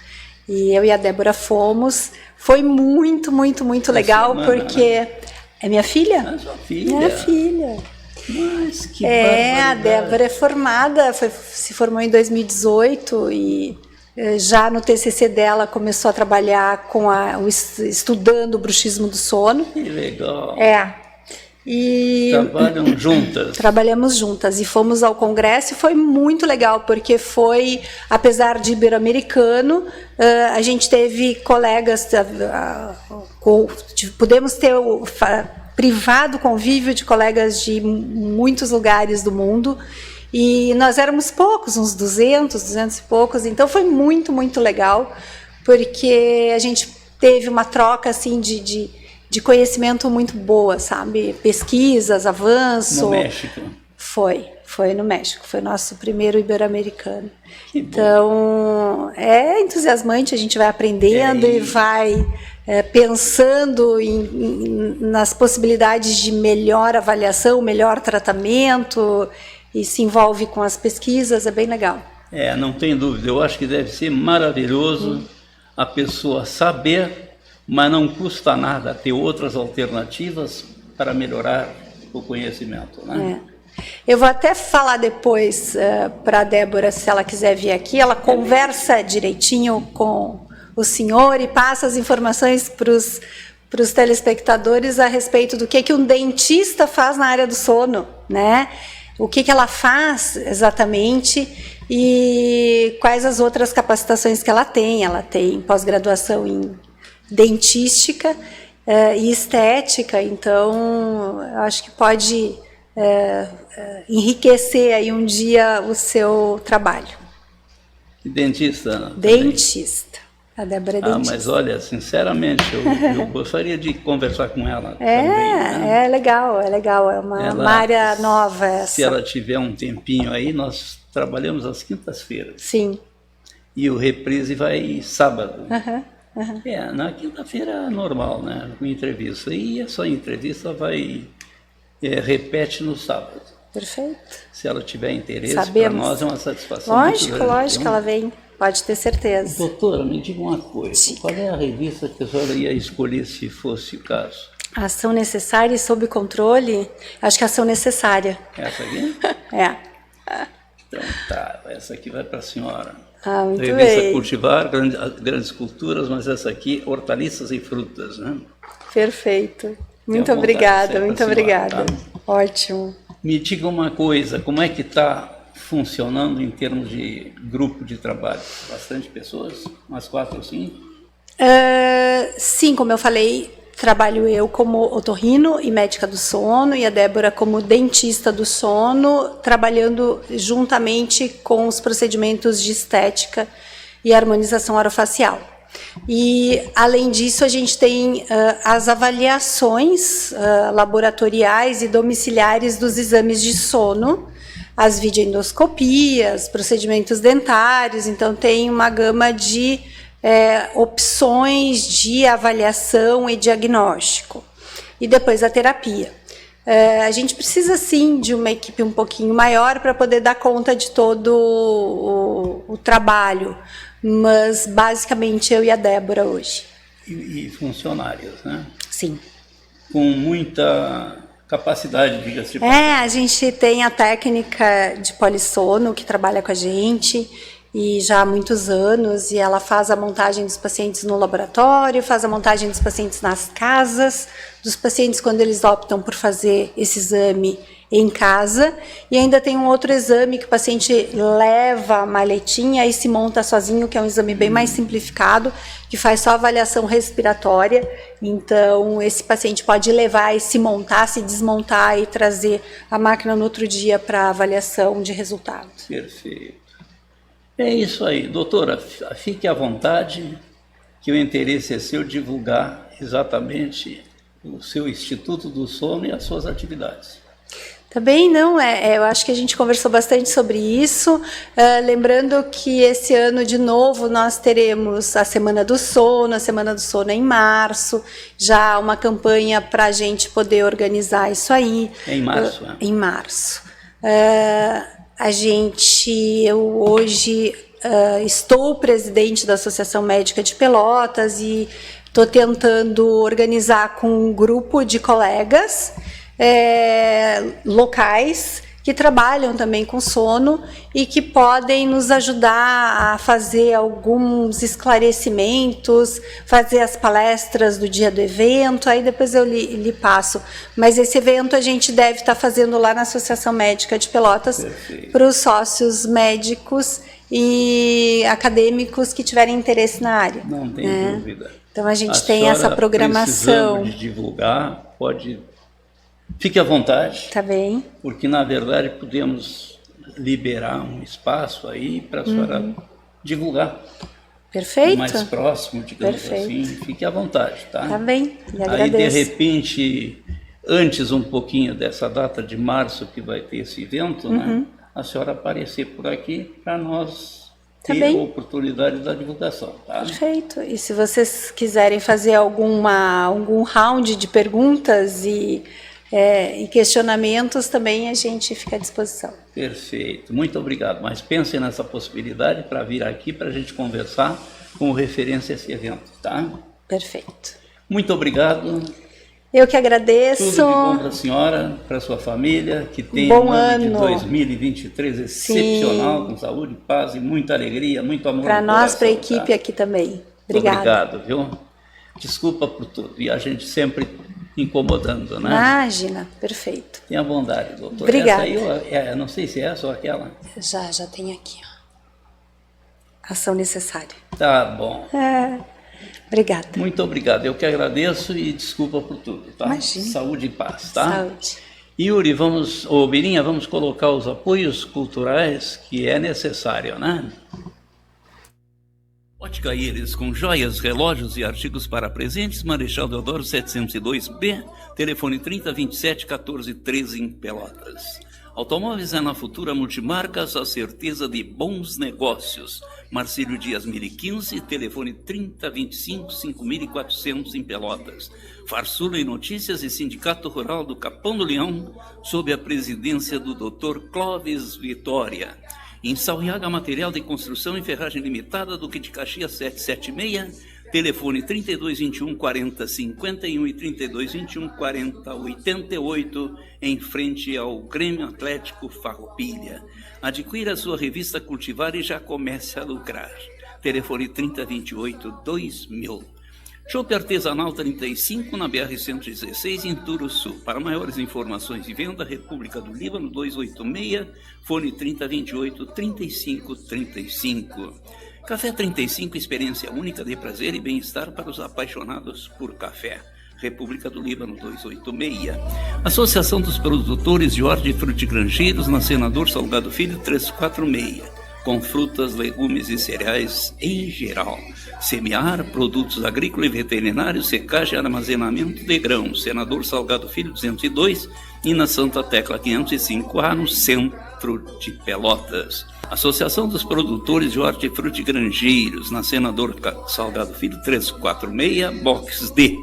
E eu e a Débora fomos. Foi muito, muito, muito legal, porque é minha filha? É sua filha? Minha filha. Mas que a Débora é formada, se formou em 2018 e já no TCC dela começou a trabalhar estudando o bruxismo do sono. Que legal. E trabalham juntas. Trabalhamos juntas e fomos ao congresso e foi muito legal, porque foi, apesar de ibero-americano, a gente teve colegas, pudemos ter privado convívio de colegas de muitos lugares do mundo, e nós éramos poucos, uns 200 e poucos, então foi muito, muito legal, porque a gente teve uma troca assim de conhecimento muito boa, sabe? Pesquisas, avanço. No México? Foi no México, foi nosso primeiro ibero-americano. Então, é entusiasmante, a gente vai aprendendo e vai pensando nas possibilidades de melhor avaliação, melhor tratamento, e se envolve com as pesquisas, é bem legal. Não tem dúvida, eu acho que deve ser maravilhoso a pessoa saber, mas não custa nada ter outras alternativas para melhorar o conhecimento, né? Eu vou até falar depois para a Débora, se ela quiser vir aqui, ela conversa direitinho com o senhor e passa as informações para os telespectadores a respeito do que um dentista faz na área do sono, né? O que ela faz exatamente e quais as outras capacitações que ela tem. Ela tem pós-graduação em dentística e estética, então acho que pode enriquecer aí um dia o seu trabalho. Dentista, Ana? Dentista. A Débora é dentista. Mas olha, sinceramente, eu gostaria de conversar com ela também. Né? É legal, é uma área nova essa. Se ela tiver um tempinho aí, nós trabalhamos às quintas-feiras. Sim. E o reprise vai sábado. Na quinta-feira é normal, né? Com entrevista. E essa entrevista repete no sábado. Perfeito. Se ela tiver interesse, para nós é uma satisfação. Lógico, ela vem. Pode ter certeza. Doutora, me diga uma coisa. Qual é a revista que a senhora ia escolher se fosse o caso? Ação Necessária e Sob Controle? Acho que Ação Necessária. Essa aqui? É. Então tá, essa aqui vai para a senhora. Muito revista bem. Cultivar, grandes culturas, mas essa aqui, hortaliças e frutas, né? Perfeito. Muito obrigada, muito obrigada. Tá? Ótimo. Me diga uma coisa, como é que está funcionando em termos de grupo de trabalho? Bastante pessoas? Umas 4 ou 5? Sim, como eu falei, trabalho eu como otorrino e médica do sono e a Débora como dentista do sono, trabalhando juntamente com os procedimentos de estética e harmonização orofacial. E, além disso, a gente tem as avaliações laboratoriais e domiciliares dos exames de sono, as videoendoscopias, procedimentos dentários, então tem uma gama de opções de avaliação e diagnóstico. E depois a terapia. A gente precisa, sim, de uma equipe um pouquinho maior para poder dar conta de todo o trabalho, mas basicamente eu e a Débora hoje. E funcionários, né? Sim. Com muita capacidade, diga-se de passagem. A gente tem a técnica de polissono que trabalha com a gente e já há muitos anos, e ela faz a montagem dos pacientes no laboratório, faz a montagem dos pacientes nas casas, dos pacientes quando eles optam por fazer esse exame em casa, e ainda tem um outro exame que o paciente leva a maletinha e se monta sozinho, que é um exame bem mais simplificado, que faz só avaliação respiratória. Então, esse paciente pode levar e se montar, se desmontar e trazer a máquina no outro dia para avaliação de resultado. Perfeito. É isso aí. Doutora, fique à vontade, que o interesse é seu divulgar exatamente o seu Instituto do Sono e as suas atividades. Também não, eu acho que a gente conversou bastante sobre isso, lembrando que esse ano, de novo, nós teremos a Semana do Sono em março, já uma campanha para a gente poder organizar isso aí. É em março, Em março. Eu hoje estou presidente da Associação Médica de Pelotas e estou tentando organizar com um grupo de colegas locais que trabalham também com sono e que podem nos ajudar a fazer alguns esclarecimentos, fazer as palestras do dia do evento, aí depois eu lhe passo. Mas esse evento a gente deve estar fazendo lá na Associação Médica de Pelotas para os sócios médicos e acadêmicos que tiverem interesse na área. Não tem dúvida. Então a gente tem essa programação. Precisando de divulgar, pode... Fique à vontade. Tá bem. Porque, na verdade, podemos liberar um espaço aí para a senhora divulgar. Perfeito. Mais próximo, digamos assim. Fique à vontade, tá? Tá bem, lhe agradeço. Aí, de repente, antes um pouquinho dessa data de março que vai ter esse evento, né? A senhora aparecer por aqui para nós ter a oportunidade da divulgação, tá? Perfeito. E se vocês quiserem fazer algum round de perguntas e questionamentos, também a gente fica à disposição. Perfeito, muito obrigado. Mas pensem nessa possibilidade para vir aqui para a gente conversar com referência a esse evento, tá? Perfeito. Muito obrigado. Eu que agradeço. Tudo de bom para a senhora, para a sua família, que tenha Bom um ano de ano. 2023 excepcional, com saúde, paz e muita alegria, muito amor Para no nós, coração, para a equipe tá? aqui também. Obrigada. Obrigado, viu? Desculpa por tudo. E a gente sempre incomodando, né? Imagina, perfeito. Tenha bondade, doutor. Obrigada. Essa aí, não sei se é essa ou aquela. Já tem aqui, ó. Ação necessária. Tá bom. Obrigada. Muito obrigado. Eu que agradeço e desculpa por tudo, tá? Imagina. Saúde e paz, tá? Saúde. Yuri, Birinha, vamos colocar os apoios culturais que é necessário, né? Ótica Íris, com joias, relógios e artigos para presentes, Marechal Deodoro 702B, telefone 3027-1413 em Pelotas. Automóveis é na Futura Multimarcas, a certeza de bons negócios. Marcílio Dias 1015, telefone 3025-5400 em Pelotas. Farsula e Notícias e Sindicato Rural do Capão do Leão, sob a presidência do Dr. Clóvis Vitória. Em Sauiaga, Material de Construção e Ferragem Limitada, Duque de Caxias 776, telefone 3221-4051 e 3221-4088, em frente ao Grêmio Atlético Farroupilha. Adquira a sua revista Cultivar e já comece a lucrar. Telefone 3028-2000. Chopp Artesanal 35, na BR-116, em Turuçu. Para maiores informações e venda, República do Líbano 286, fone 3028-3535. Café 35, experiência única de prazer e bem-estar para os apaixonados por café. República do Líbano 286. Associação dos Produtores de Hortifrutigranjeiros, na Senador Salgado Filho 346. Com frutas, legumes e cereais em geral. Semear, produtos agrícolas e veterinários, secagem e armazenamento de grãos. Senador Salgado Filho 202 e na Santa Tecla 505A, no centro de Pelotas. Associação dos Produtores de Hortifrutigranjeiros, na Senador Salgado Filho 346, box D.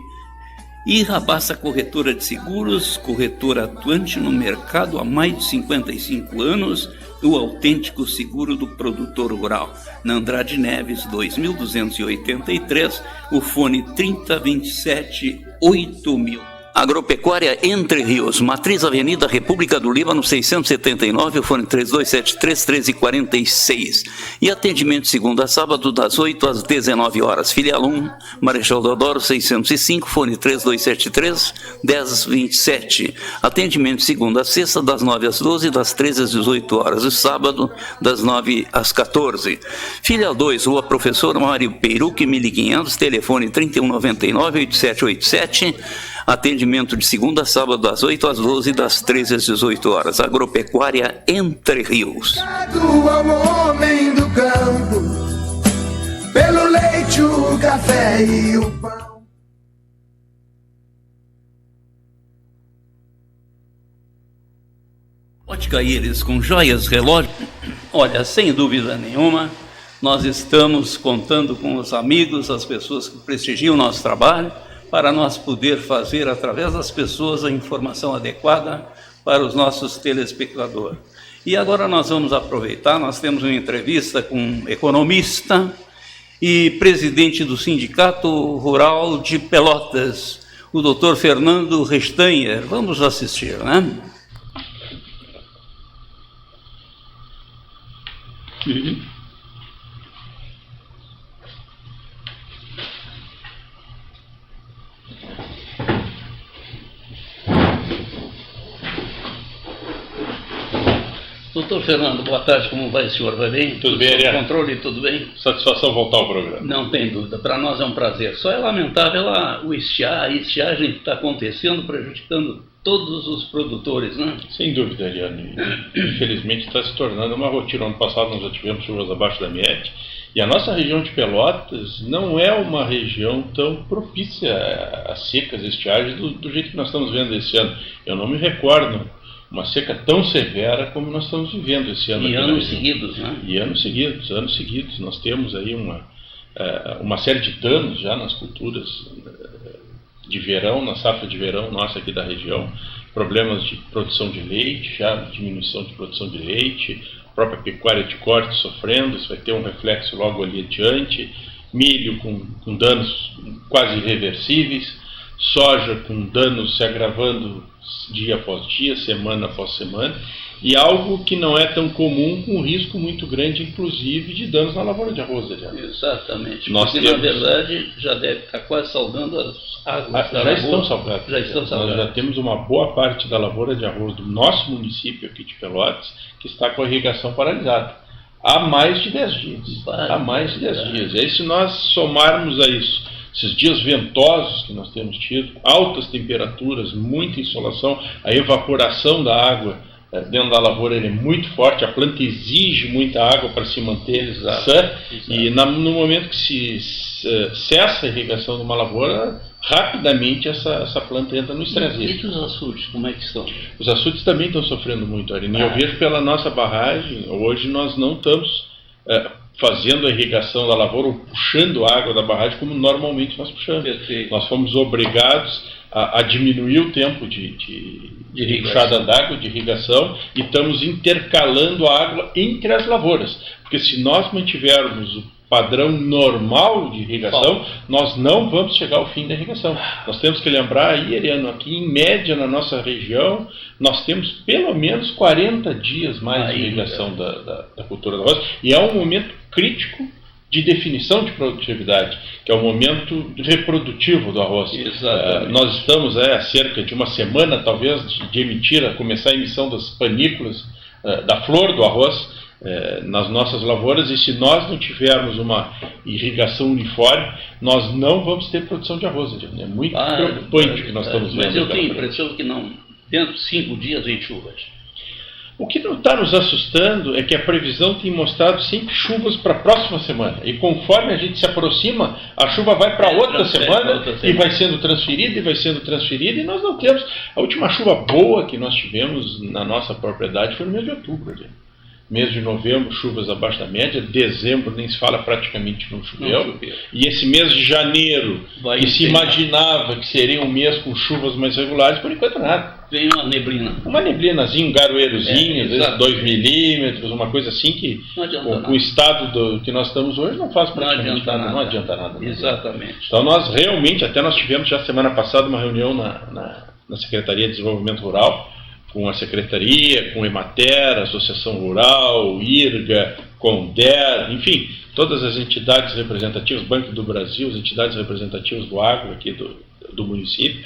E Rabassa Corretora de Seguros, corretora atuante no mercado há mais de 55 anos, o autêntico seguro do produtor rural. Na Andrade Neves 2283, o fone 3027-8000. Agropecuária Entre Rios, Matriz Avenida República do Líbano 679, o fone 3273-1346. E atendimento segunda a sábado das 8 às 19 horas. Filial 1, Marechal Deodoro 605, fone 3273-1027. Atendimento segunda a sexta das 9 às 12, das 13 às 18 horas. E sábado das 9 às 14. Filial 2, Rua Professor Mário Peiruque 1500, telefone 3199-8787. Atendimento de segunda a sábado das 8 às 12 e das 13 às 18 horas. Agropecuária Entre Rios. Ao homem do campo, pelo leite, o café e o pão. Ótica Íris, com joias, relógios. Olha, sem dúvida nenhuma, nós estamos contando com os amigos, as pessoas que prestigiam o nosso trabalho, para nós poder fazer, através das pessoas, a informação adequada para os nossos telespectadores. E agora nós vamos aproveitar, nós temos uma entrevista com um economista e presidente do Sindicato Rural de Pelotas, o Dr. Fernando Restanher. Vamos assistir, né? Doutor Fernando, boa tarde, como vai o senhor? Vai bem? Tudo bem, Ariel? Controle, tudo bem? Satisfação voltar ao programa. Não tem dúvida, para nós é um prazer. Só é lamentável a estiagem que está acontecendo, prejudicando todos os produtores, né? Sem dúvida, Ariane. Infelizmente está se tornando uma rotina. Ano passado nós já tivemos chuvas abaixo da média. E a nossa região de Pelotas não é uma região tão propícia a secas, estiagens, do jeito que nós estamos vendo esse ano. Eu não me recordo uma seca tão severa como nós estamos vivendo esse ano. E anos seguidos, né? E anos seguidos. Nós temos aí uma série de danos já nas culturas de verão, na safra de verão nossa aqui da região. Problemas de produção de leite, já diminuição de produção de leite, a própria pecuária de corte sofrendo, isso vai ter um reflexo logo ali adiante. Milho com danos quase irreversíveis. soja com danos se agravando dia após dia, semana após semana, e algo que não é tão comum, com um risco muito grande, inclusive, de danos na lavoura de arroz. Exatamente, Porque, na verdade, já deve estar quase salgando as águas da já lavoura. estão salgadas. Já estão salgadas. Nós já temos uma boa parte da lavoura de arroz do nosso município aqui de Pelotas, que está com a irrigação paralisada. Há mais de 10 dias. Há mais de 10 dias. E aí, se nós somarmos a isso esses dias ventosos que nós temos tido, altas temperaturas, muita insolação, a evaporação da água dentro da lavoura ele é muito forte, a planta exige muita água para se manter sã, e no momento que se cessa a irrigação de uma lavoura, rapidamente essa planta entra no estresse. E os açudes, como é que estão? Os açudes também estão sofrendo muito, Arina. Eu vejo pela nossa barragem, hoje nós não estamos fazendo a irrigação da lavoura ou puxando água da barragem como normalmente nós puxamos. Perfeito. Nós fomos obrigados a diminuir o tempo de puxada d'água, de irrigação, e estamos intercalando a água entre as lavouras. Porque se nós mantivermos o padrão normal de irrigação, nós não vamos chegar ao fim da irrigação. Nós temos que lembrar aí, Ariano, aqui em média na nossa região, nós temos pelo menos 40 dias mais de irrigação da cultura do arroz, e é um momento crítico de definição de produtividade, que é o momento reprodutivo do arroz. Nós estamos há cerca de uma semana, talvez, de começar a emissão das panículas da flor do arroz nas nossas lavouras, e se nós não tivermos uma irrigação uniforme, nós não vamos ter produção de arroz. É muito preocupante o que nós estamos vendo. Mas eu tenho a impressão que não, dentro de 5 dias vem chuvas. O que não está nos assustando é que a previsão tem mostrado sempre chuvas para a próxima semana. E conforme a gente se aproxima, a chuva vai para outra semana e vai sendo transferida, e nós não temos. A última chuva boa que nós tivemos na nossa propriedade foi no mês de outubro. Mês de novembro, chuvas abaixo da média. Dezembro, nem se fala, praticamente não choveu. E esse mês de janeiro, que se imaginava que seria um mês com chuvas mais regulares, por enquanto nada. Vem uma neblina. Uma neblinazinha, um garoeirozinho, às vezes 2 milímetros, uma coisa assim que, com o estado que nós estamos hoje, não faz praticamente nada. Não adianta nada. Exatamente. Então nós realmente, até nós tivemos já semana passada uma reunião na Secretaria de Desenvolvimento Rural, com a Secretaria, com o Emater, Associação Rural, IRGA, CONDER, enfim, todas as entidades representativas, Banco do Brasil, as entidades representativas do agro aqui do município,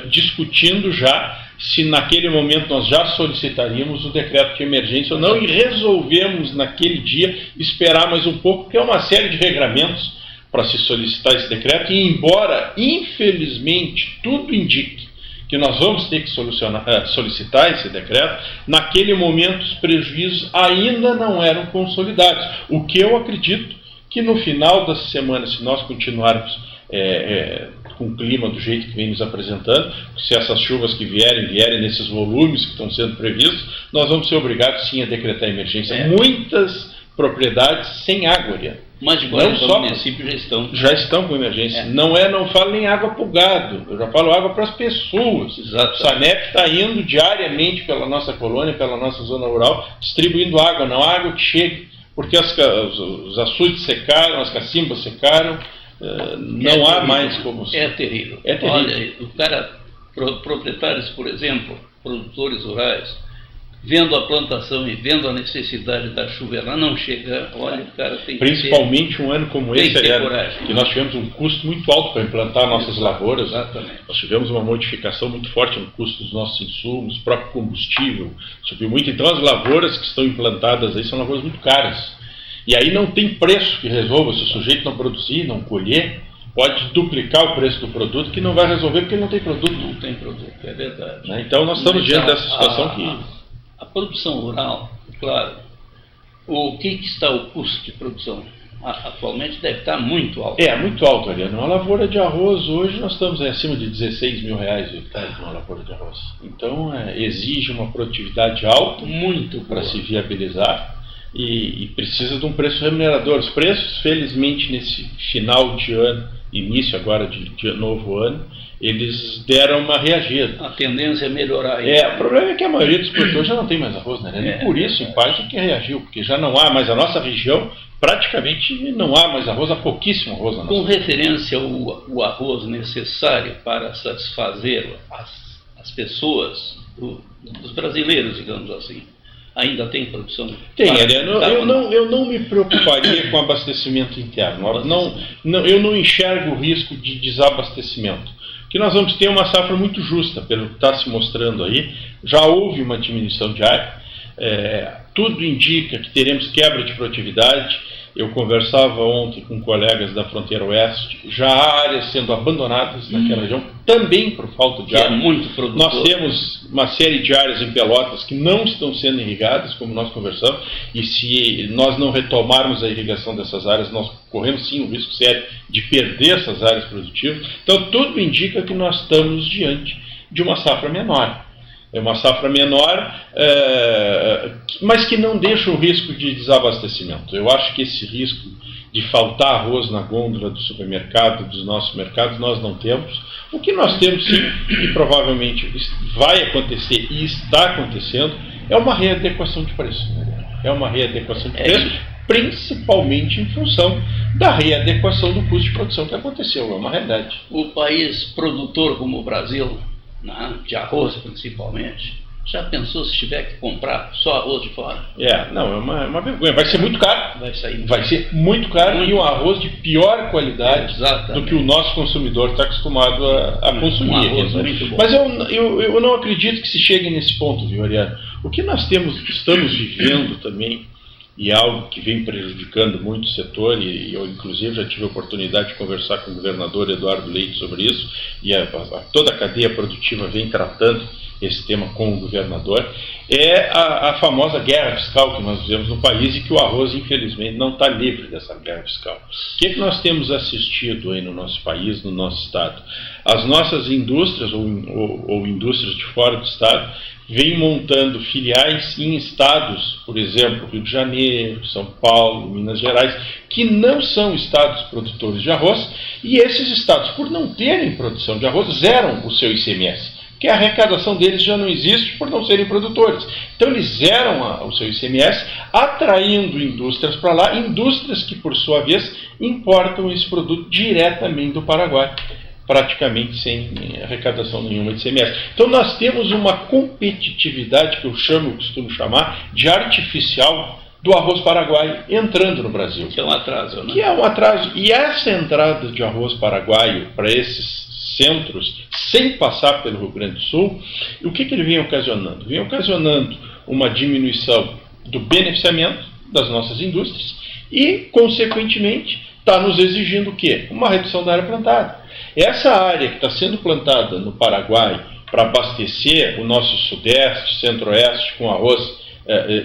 discutindo já se naquele momento nós já solicitaríamos o decreto de emergência ou não, e resolvemos naquele dia esperar mais um pouco, porque é uma série de regramentos para se solicitar esse decreto, e embora, infelizmente, tudo indique que nós vamos ter que solicitar esse decreto, naquele momento os prejuízos ainda não eram consolidados. O que eu acredito que no final da semana, se nós continuarmos com o clima do jeito que vem nos apresentando, se essas chuvas que vierem nesses volumes que estão sendo previstos, nós vamos ser obrigados sim a decretar emergência. Muitas propriedades sem água, mas de o município já estão com emergência. Não falo nem água para o gado, eu já falo água para as pessoas. Exato. O SANEP está indo diariamente pela nossa colônia, pela nossa zona rural, distribuindo água, não há água que chegue, porque os açudes secaram, as cacimbas secaram, não há mais como... É terrível. É terrível. Olha, proprietários, por exemplo, produtores rurais, vendo a plantação e vendo a necessidade da chuva, ela não chega, olha, o cara tem principalmente um ano como esse, que nós tivemos um custo muito alto para implantar nossas lavouras. Exatamente. Nós tivemos uma modificação muito forte no custo dos nossos insumos, próprio combustível subiu muito, então as lavouras que estão implantadas aí são lavouras muito caras. E aí não tem preço que resolva, se o sujeito não produzir, não colher, pode duplicar o preço do produto, que não vai resolver porque ele não tem produto. Não tem produto, é verdade. Né? Então nós estamos diante dessa situação que... A produção rural, claro, o que está o custo de produção? Atualmente deve estar muito alto. Muito alto, Ariano. Uma lavoura de arroz, hoje nós estamos acima de 16 mil reais o hectare de uma lavoura de arroz. Então exige uma produtividade alta muito para se viabilizar. e precisa de um preço remunerador. Os preços, felizmente, nesse final de ano, início agora de novo ano, eles deram uma reagida. A tendência é melhorar. O problema é que a maioria dos produtores já não tem mais arroz, né? E por isso, em parte, que reagiu, porque já não há mais, a nossa região, praticamente não há mais arroz, há pouquíssimo arroz na nossa região. Com referência ao arroz necessário para satisfazer as pessoas, os brasileiros, digamos assim, ainda tem produção? Tem, Ariano. Eu não me preocuparia com abastecimento interno. Eu não enxergo o risco de desabastecimento. Que nós vamos ter uma safra muito justa, pelo que está se mostrando aí. Já houve uma diminuição de área. Tudo indica que teremos quebra de produtividade. Eu conversava ontem com colegas da fronteira oeste, já há áreas sendo abandonadas naquela região, também por falta de área. Muito produtor. Nós temos uma série de áreas em Pelotas que não estão sendo irrigadas, como nós conversamos, e se nós não retomarmos a irrigação dessas áreas, nós corremos sim um risco sério de perder essas áreas produtivas. Então tudo indica que nós estamos diante de uma safra menor. É uma safra menor, mas que não deixa o risco de desabastecimento. Eu acho que esse risco de faltar arroz na gôndola do supermercado, dos nossos mercados, nós não temos. O que nós temos sim, e provavelmente vai acontecer e está acontecendo, é uma readequação de preço. É uma readequação de preço, principalmente em função da readequação do custo de produção que aconteceu. É uma realidade. O país produtor como o Brasil, de arroz principalmente, já pensou se tiver que comprar só arroz de fora? É uma vergonha. Vai ser muito caro. Vai ser muito caro e um arroz de pior qualidade do que o nosso consumidor está acostumado a consumir. Mas eu não acredito que se chegue nesse ponto, viu, Ariano? O que nós estamos vivendo também, e é algo que vem prejudicando muito o setor, e eu inclusive já tive a oportunidade de conversar com o governador Eduardo Leite sobre isso, e toda a cadeia produtiva vem tratando esse tema com o governador, é a famosa guerra fiscal que nós vivemos no país e que o arroz, infelizmente, não está livre dessa guerra fiscal. O que nós temos assistido aí no nosso país, no nosso estado? As nossas indústrias, ou indústrias de fora do estado, vem montando filiais em estados, por exemplo, Rio de Janeiro, São Paulo, Minas Gerais, que não são estados produtores de arroz, e esses estados, por não terem produção de arroz, zeram o seu ICMS, que a arrecadação deles já não existe por não serem produtores. Então eles zeram o seu ICMS, atraindo indústrias para lá, indústrias que, por sua vez, importam esse produto diretamente do Paraguai, praticamente sem arrecadação nenhuma de ICMS. Então nós temos uma competitividade que eu costumo chamar de artificial do arroz paraguaio entrando no Brasil. Que é um atraso, né? Que é um atraso. E essa entrada de arroz paraguaio para esses centros, sem passar pelo Rio Grande do Sul, o que ele vem ocasionando? Vem ocasionando uma diminuição do beneficiamento das nossas indústrias e, consequentemente, está nos exigindo o quê? Uma redução da área plantada. Essa área que está sendo plantada no Paraguai para abastecer o nosso sudeste, centro-oeste com arroz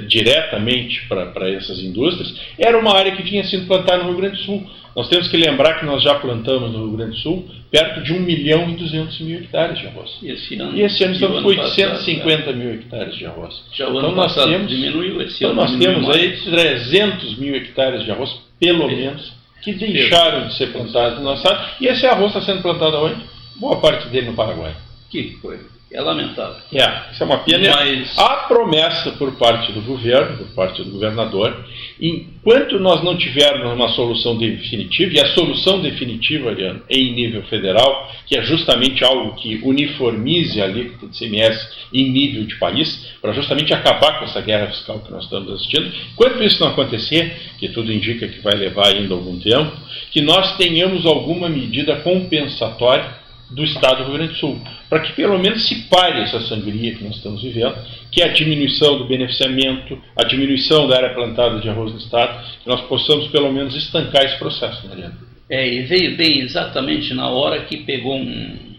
diretamente para essas indústrias, era uma área que vinha sendo plantada no Rio Grande do Sul. Nós temos que lembrar que nós já plantamos no Rio Grande do Sul perto de 1.200.000 hectares de arroz. E esse ano estamos com 850 mil hectares de arroz. Já o ano passado diminuiu, esse ano nós temos aí 300 mil hectares de arroz, pelo menos, que deixaram de ser plantados no nosso estado. E esse arroz está sendo plantado aonde? Boa parte dele no Paraguai. Que coisa. É lamentável. Isso é uma pena. Mas a promessa por parte do governo, por parte do governador, enquanto nós não tivermos uma solução definitiva, e a solução definitiva, Ariano, é em nível federal, que é justamente algo que uniformize a alíquota de ICMS em nível de país, para justamente acabar com essa guerra fiscal que nós estamos assistindo, enquanto isso não acontecer, que tudo indica que vai levar ainda algum tempo, que nós tenhamos alguma medida compensatória do estado do Rio Grande do Sul, para que pelo menos se pare essa sangria que nós estamos vivendo, que é a diminuição do beneficiamento, a diminuição da área plantada de arroz no estado, que nós possamos pelo menos estancar esse processo, Mariana. E veio bem exatamente na hora que pegou um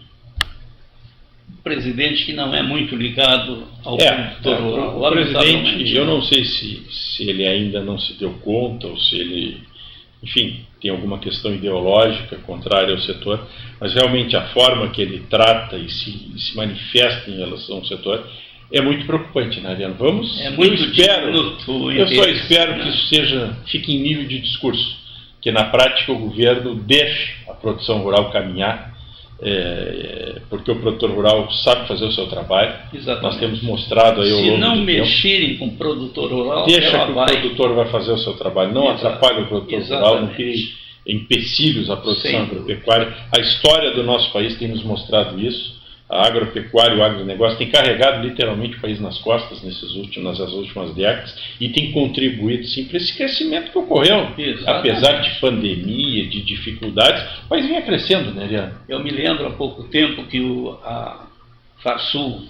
presidente que não é muito ligado ao produtor rural. O presidente, eu não sei se ele ainda não se deu conta, ou se ele, enfim, tem alguma questão ideológica contrária ao setor, mas realmente a forma que ele trata e se manifesta em relação ao setor é muito preocupante, né, Ariano? É muito eu só espero que isso fique em nível de discurso, que na prática o governo deixe a produção rural caminhar, porque o produtor rural sabe fazer o seu trabalho. Exatamente. Nós temos mostrado aí ao longo do tempo. Se não mexerem com o produtor rural, deixa que o produtor vai fazer o seu trabalho, não atrapalhe o produtor rural, não crie empecilhos à produção agropecuária. A história do nosso país tem nos mostrado isso. A agropecuária, o agronegócio tem carregado literalmente o país nas costas nas últimas décadas e tem contribuído sim para esse crescimento que ocorreu. Apesar de pandemia, de dificuldades, o país vinha crescendo, né, Ariano? Eu me lembro há pouco tempo que a Farsul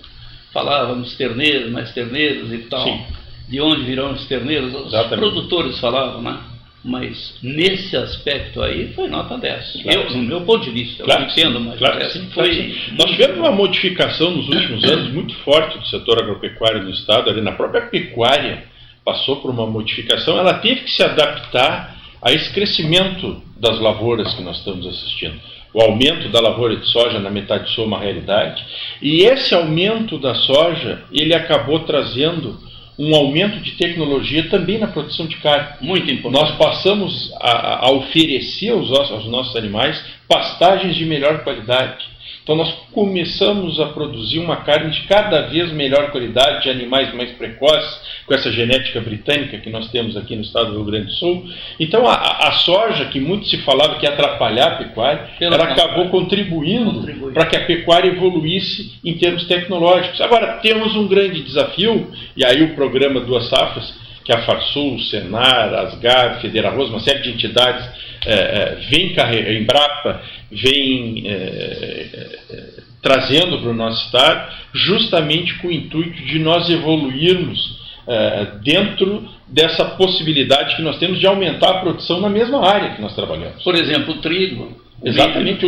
falava nos terneiros, mais terneiros e tal. Sim. De onde virão os terneiros? Os produtores falavam, né? Mas nesse aspecto aí foi nota 10. Claro. No meu ponto de vista, eu entendo, mas nós tivemos uma modificação nos últimos anos muito forte do setor agropecuário no estado, ali na própria pecuária passou por uma modificação, ela teve que se adaptar a esse crescimento das lavouras que nós estamos assistindo. O aumento da lavoura de soja na metade sul é uma realidade, e esse aumento da soja, ele acabou trazendo um aumento de tecnologia também na produção de carne. Muito importante. Nós passamos a oferecer aos nossos animais pastagens de melhor qualidade. Então nós começamos a produzir uma carne de cada vez melhor qualidade, de animais mais precoces, com essa genética britânica que nós temos aqui no estado do Rio Grande do Sul. Então a soja, que muito se falava que ia atrapalhar a pecuária, ela acabou contribuindo para que a pecuária evoluísse em termos tecnológicos. Agora, temos um grande desafio, e aí o programa Duas Safras, que a Farsul, o Senar, Asgar, Federarroz, uma série de entidades vem carregando, a Embrapa vem trazendo para o nosso estado, justamente com o intuito de nós evoluirmos dentro dessa possibilidade que nós temos de aumentar a produção na mesma área que nós trabalhamos. Por exemplo, o trigo. Exatamente.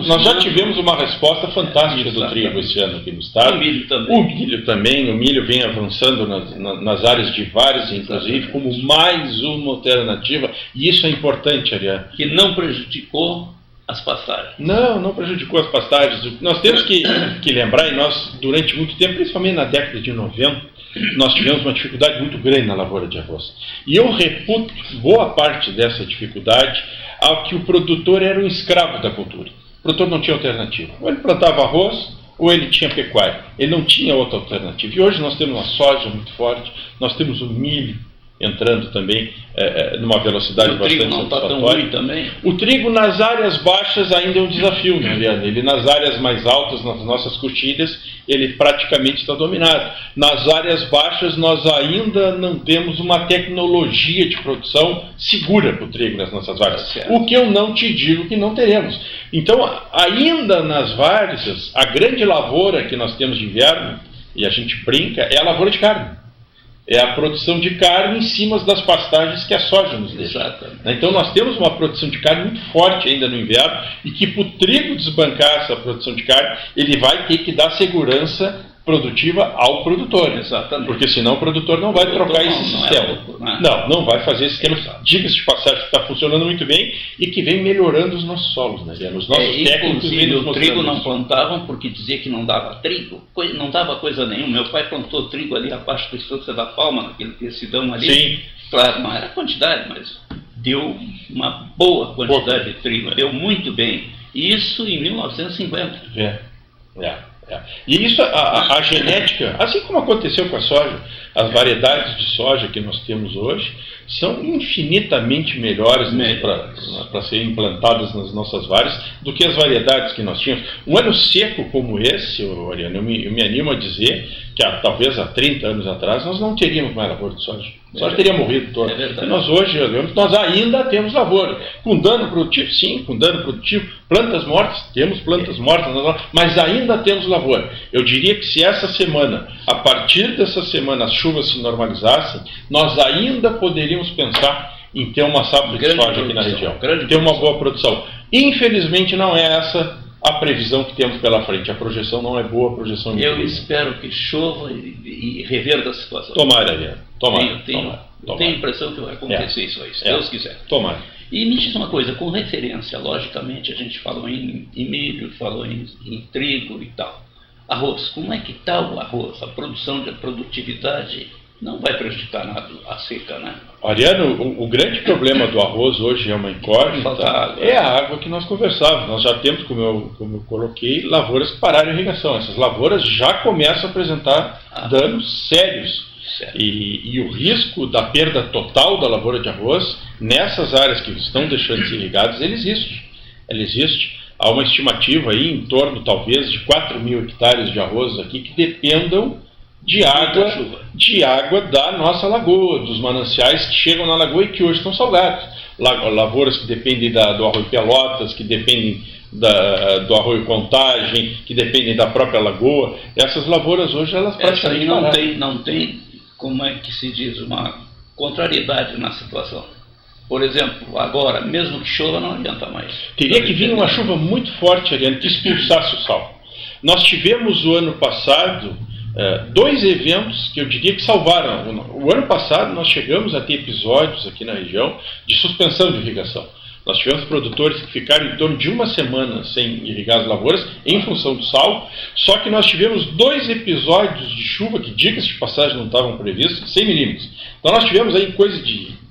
Nós já tivemos uma resposta fantástica do trigo esse ano aqui no estado. O milho também. O milho vem avançando nas áreas de vários, inclusive, como mais uma alternativa. E isso é importante, Ariano. Que não prejudicou as pastagens. Não prejudicou as pastagens. Nós temos que lembrar, e nós, durante muito tempo, principalmente na década de 90, nós tivemos uma dificuldade muito grande na lavoura de arroz. E eu reputo boa parte dessa dificuldade ao que o produtor era um escravo da cultura. O produtor não tinha alternativa. Ou ele plantava arroz, ou ele tinha pecuária. Ele não tinha outra alternativa. E hoje nós temos uma soja muito forte, nós temos o milho entrando também numa velocidade bastante satisfatória. O trigo não está tão ruim também? O trigo nas áreas baixas ainda é um desafio, né, Ariano? Ele nas áreas mais altas, nas nossas coxilhas, ele praticamente está dominado. Nas áreas baixas nós ainda não temos uma tecnologia de produção segura para o trigo nas nossas várzeas. O que eu não te digo que não teremos. Então, ainda nas várzeas, a grande lavoura que nós temos de inverno, e a gente brinca, é a lavoura de carne. É a produção de carne em cima das pastagens que a soja nos deixa. Exatamente. Então nós temos uma produção de carne muito forte ainda no inverno e que para o trigo desbancar essa produção de carne, ele vai ter que dar segurança produtiva ao produtor. Exatamente. Porque senão o produtor não vai trocar esse sistema. Não vai fazer esse sistema. Diga-se de passagem que está funcionando muito bem e que vem melhorando os nossos solos, né? Os nossos técnicos vêm nos mostrando. O trigo não plantavam porque dizia que não dava trigo, não dava coisa nenhuma. Meu pai plantou trigo ali abaixo do Estância da Palma, naquele tecidão ali. Sim. Claro, não era quantidade, mas deu uma boa quantidade de trigo, deu muito bem. Isso em 1950. E isso, a genética, assim como aconteceu com a soja, as variedades de soja que nós temos hoje são infinitamente melhores para serem implantadas nas nossas várias do que as variedades que nós tínhamos. Um ano seco como esse, Ariano, eu me animo a dizer que talvez há 30 anos atrás nós não teríamos mais lavoura de soja. A soja teria morrido toda. E nós hoje, nós ainda temos lavoura. Com dano produtivo? Sim, com dano produtivo. Plantas mortas? Temos plantas mortas, mas ainda temos lavoura. Eu diria que se essa semana, a partir dessa semana, as chuvas se normalizassem, nós ainda poderíamos pensar em ter uma safra de soja aqui na região. Ter uma boa produção. Infelizmente não é essa a previsão que temos pela frente. A projeção não é boa, a projeção é Eu espero que chova e reverta a situação. Tomara, Ariano. Tomara. Tenho a impressão que vai acontecer isso aí, se Deus quiser. Tomara. E me diz uma coisa, com referência, logicamente, a gente falou em milho, falou em trigo e tal. Arroz, como é que está o arroz? A produtividade não vai prejudicar nada a seca, né? Ariano, o grande problema do arroz hoje é uma incógnita, é a água que nós conversávamos. Nós já temos, como eu coloquei, lavouras que pararam a irrigação. Essas lavouras já começam a apresentar danos sérios. E o risco da perda total da lavoura de arroz, nessas áreas que estão deixando de ser irrigadas, ele existe. Há uma estimativa aí em torno, talvez, de 4 mil hectares de arroz aqui que dependam de água da nossa lagoa, dos mananciais que chegam na lagoa e que hoje estão salgados. Lavouras que dependem do Arroio Pelotas, que dependem do Arroio Contagem, que dependem da própria lagoa. Essas lavouras hoje, elas praticamente não tem, como é que se diz, uma contrariedade na situação. Por exemplo, agora, mesmo que chova, não adianta mais. Teria que vir uma chuva muito forte, Ariane, que expulsasse o sal. Nós tivemos o ano passado 2 eventos que eu diria que salvaram. O ano passado nós chegamos a ter episódios aqui na região de suspensão de irrigação. Nós tivemos produtores que ficaram em torno de 1 semana sem irrigar as lavouras em função do sal, só que nós tivemos 2 episódios de chuva que, diga-se de passagem, não estavam previstos, de 100 milímetros. Então nós tivemos aí coisa de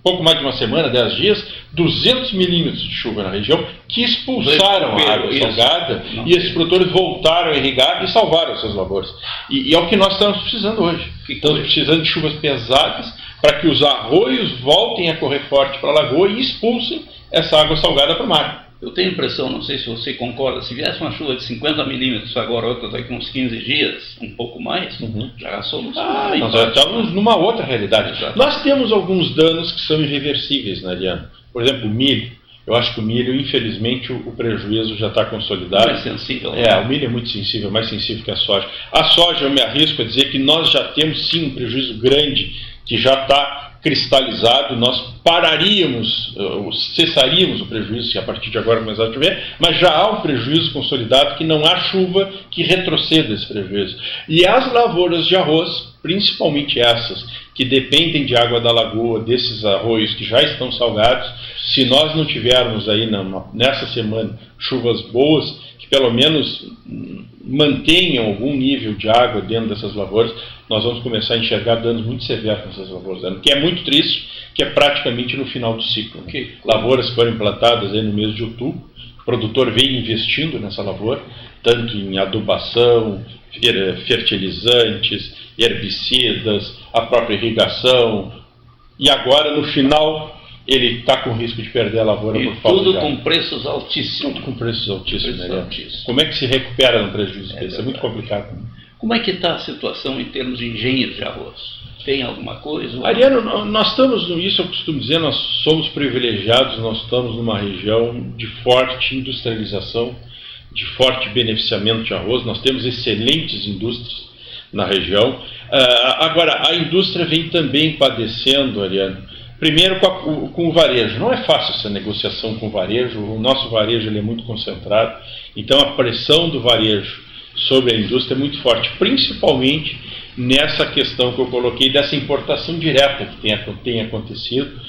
pouco mais de 1 semana, 10 dias, 200 milímetros de chuva na região, que expulsaram a água salgada, e esses produtores voltaram a irrigar e salvaram as suas lavouras. E é o que nós estamos precisando hoje. Estamos precisando de chuvas pesadas para que os arroios voltem a correr forte para a lagoa e expulsem essa água salgada para o mar. Eu tenho a impressão, não sei se você concorda, se viesse uma chuva de 50 milímetros agora, outra daqui uns 15 dias, um pouco mais, já somos... nós já estamos numa outra realidade. Nós temos alguns danos que são irreversíveis, né, Ariane? Por exemplo, o milho. Eu acho que o milho, infelizmente, o prejuízo já está consolidado. Mais sensível. Né? O milho é muito sensível, mais sensível que a soja. A soja, eu me arrisco a dizer que nós já temos, sim, um prejuízo grande, que já está cristalizado. Nós pararíamos, cessaríamos o prejuízo se a partir de agora começar a chover, mas já há um prejuízo consolidado que não há chuva que retroceda esse prejuízo. E as lavouras de arroz, principalmente essas que dependem de água da lagoa, desses arroios que já estão salgados, se nós não tivermos aí nessa semana chuvas boas, que pelo menos mantenham algum nível de água dentro dessas lavouras, nós vamos começar a enxergar danos muito severos nessas lavouras, que é muito triste, que é praticamente no final do ciclo. Lavouras que foram implantadas aí no mês de outubro, o produtor vem investindo nessa lavoura, tanto em adubação, fertilizantes, herbicidas, a própria irrigação, e agora no final ele está com risco de perder a lavoura por falta de água. Tudo com preços altíssimos. Tudo com preços altíssimos, né? Como é que se recupera no prejuízo desse? Isso é muito complicado. Como é que está a situação em termos de engenhos de arroz? Tem alguma coisa? Ariano, nós estamos, isso eu costumo dizer, nós somos privilegiados, nós estamos numa região de forte industrialização, de forte beneficiamento de arroz, nós temos excelentes indústrias na região. Agora, a indústria vem também padecendo, Ariano, primeiro com o varejo. Não é fácil essa negociação com o varejo, o nosso varejo ele é muito concentrado, então a pressão do varejo sobre a indústria é muito forte, principalmente nessa questão que eu coloquei dessa importação direta que tem acontecido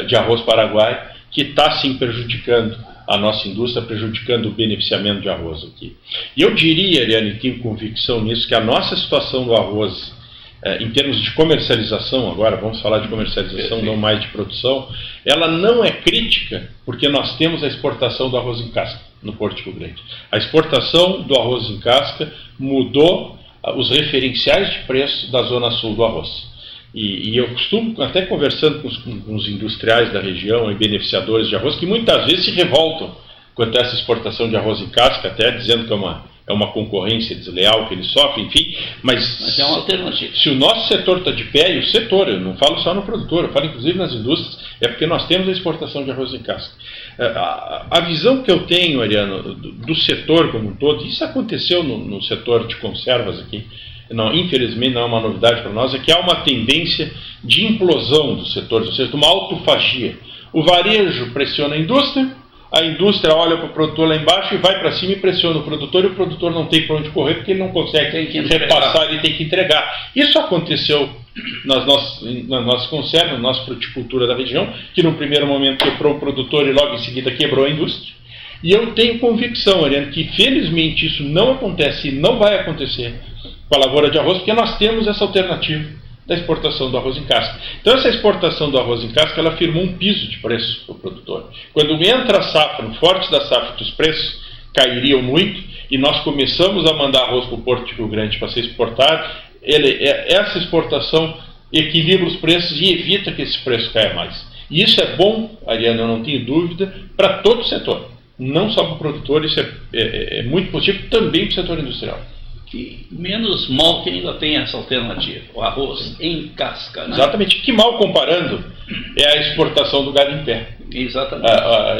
de arroz paraguaio, que está sim prejudicando a nossa indústria, prejudicando o beneficiamento de arroz aqui. E eu diria, Ariane, tenho convicção nisso, que a nossa situação do arroz, em termos de comercialização, agora vamos falar de comercialização, não mais de produção, ela não é crítica, porque nós temos a exportação do arroz em casca no Porto de Rio Grande. A exportação do arroz em casca mudou os referenciais de preço da zona sul do arroz. E eu costumo, até conversando com os industriais da região e beneficiadores de arroz, que muitas vezes se revoltam quanto a essa exportação de arroz em casca, até dizendo que é uma concorrência desleal que eles sofrem, enfim, mas é uma alternativa. Se o nosso setor está de pé, e o setor, eu não falo só no produtor, eu falo inclusive nas indústrias, é porque nós temos a exportação de arroz em casca. A visão que eu tenho, Ariano, do setor como um todo, isso aconteceu no setor de conservas aqui, infelizmente não é uma novidade para nós, é que há uma tendência de implosão do setor, ou seja, de uma autofagia. O varejo pressiona a indústria olha para o produtor lá embaixo e vai para cima e pressiona o produtor não tem para onde correr porque ele não consegue repassar, ele tem que entregar. Isso aconteceu nas nossas conservas, na nossa fruticultura da região, que no primeiro momento quebrou o produtor e logo em seguida quebrou a indústria. E eu tenho convicção, Ariane, que felizmente isso não acontece e não vai acontecer com a lavoura de arroz, porque nós temos essa alternativa da exportação do arroz em casca. Então essa exportação do arroz em casca, ela firmou um piso de preço para o produtor. Quando entra a safra, no forte da safra, que os preços cairiam muito, e nós começamos a mandar arroz para o Porto de Rio Grande para ser exportado, essa exportação equilibra os preços e evita que esse preço caia mais. E isso é bom, Ariane, eu não tenho dúvida, para todo o setor. Não só para o produtor, isso é muito positivo também para o setor industrial. E menos mal que ainda tem essa alternativa, o arroz em casca. Né? Exatamente. Que mal comparando é a exportação do gado em pé. Exatamente.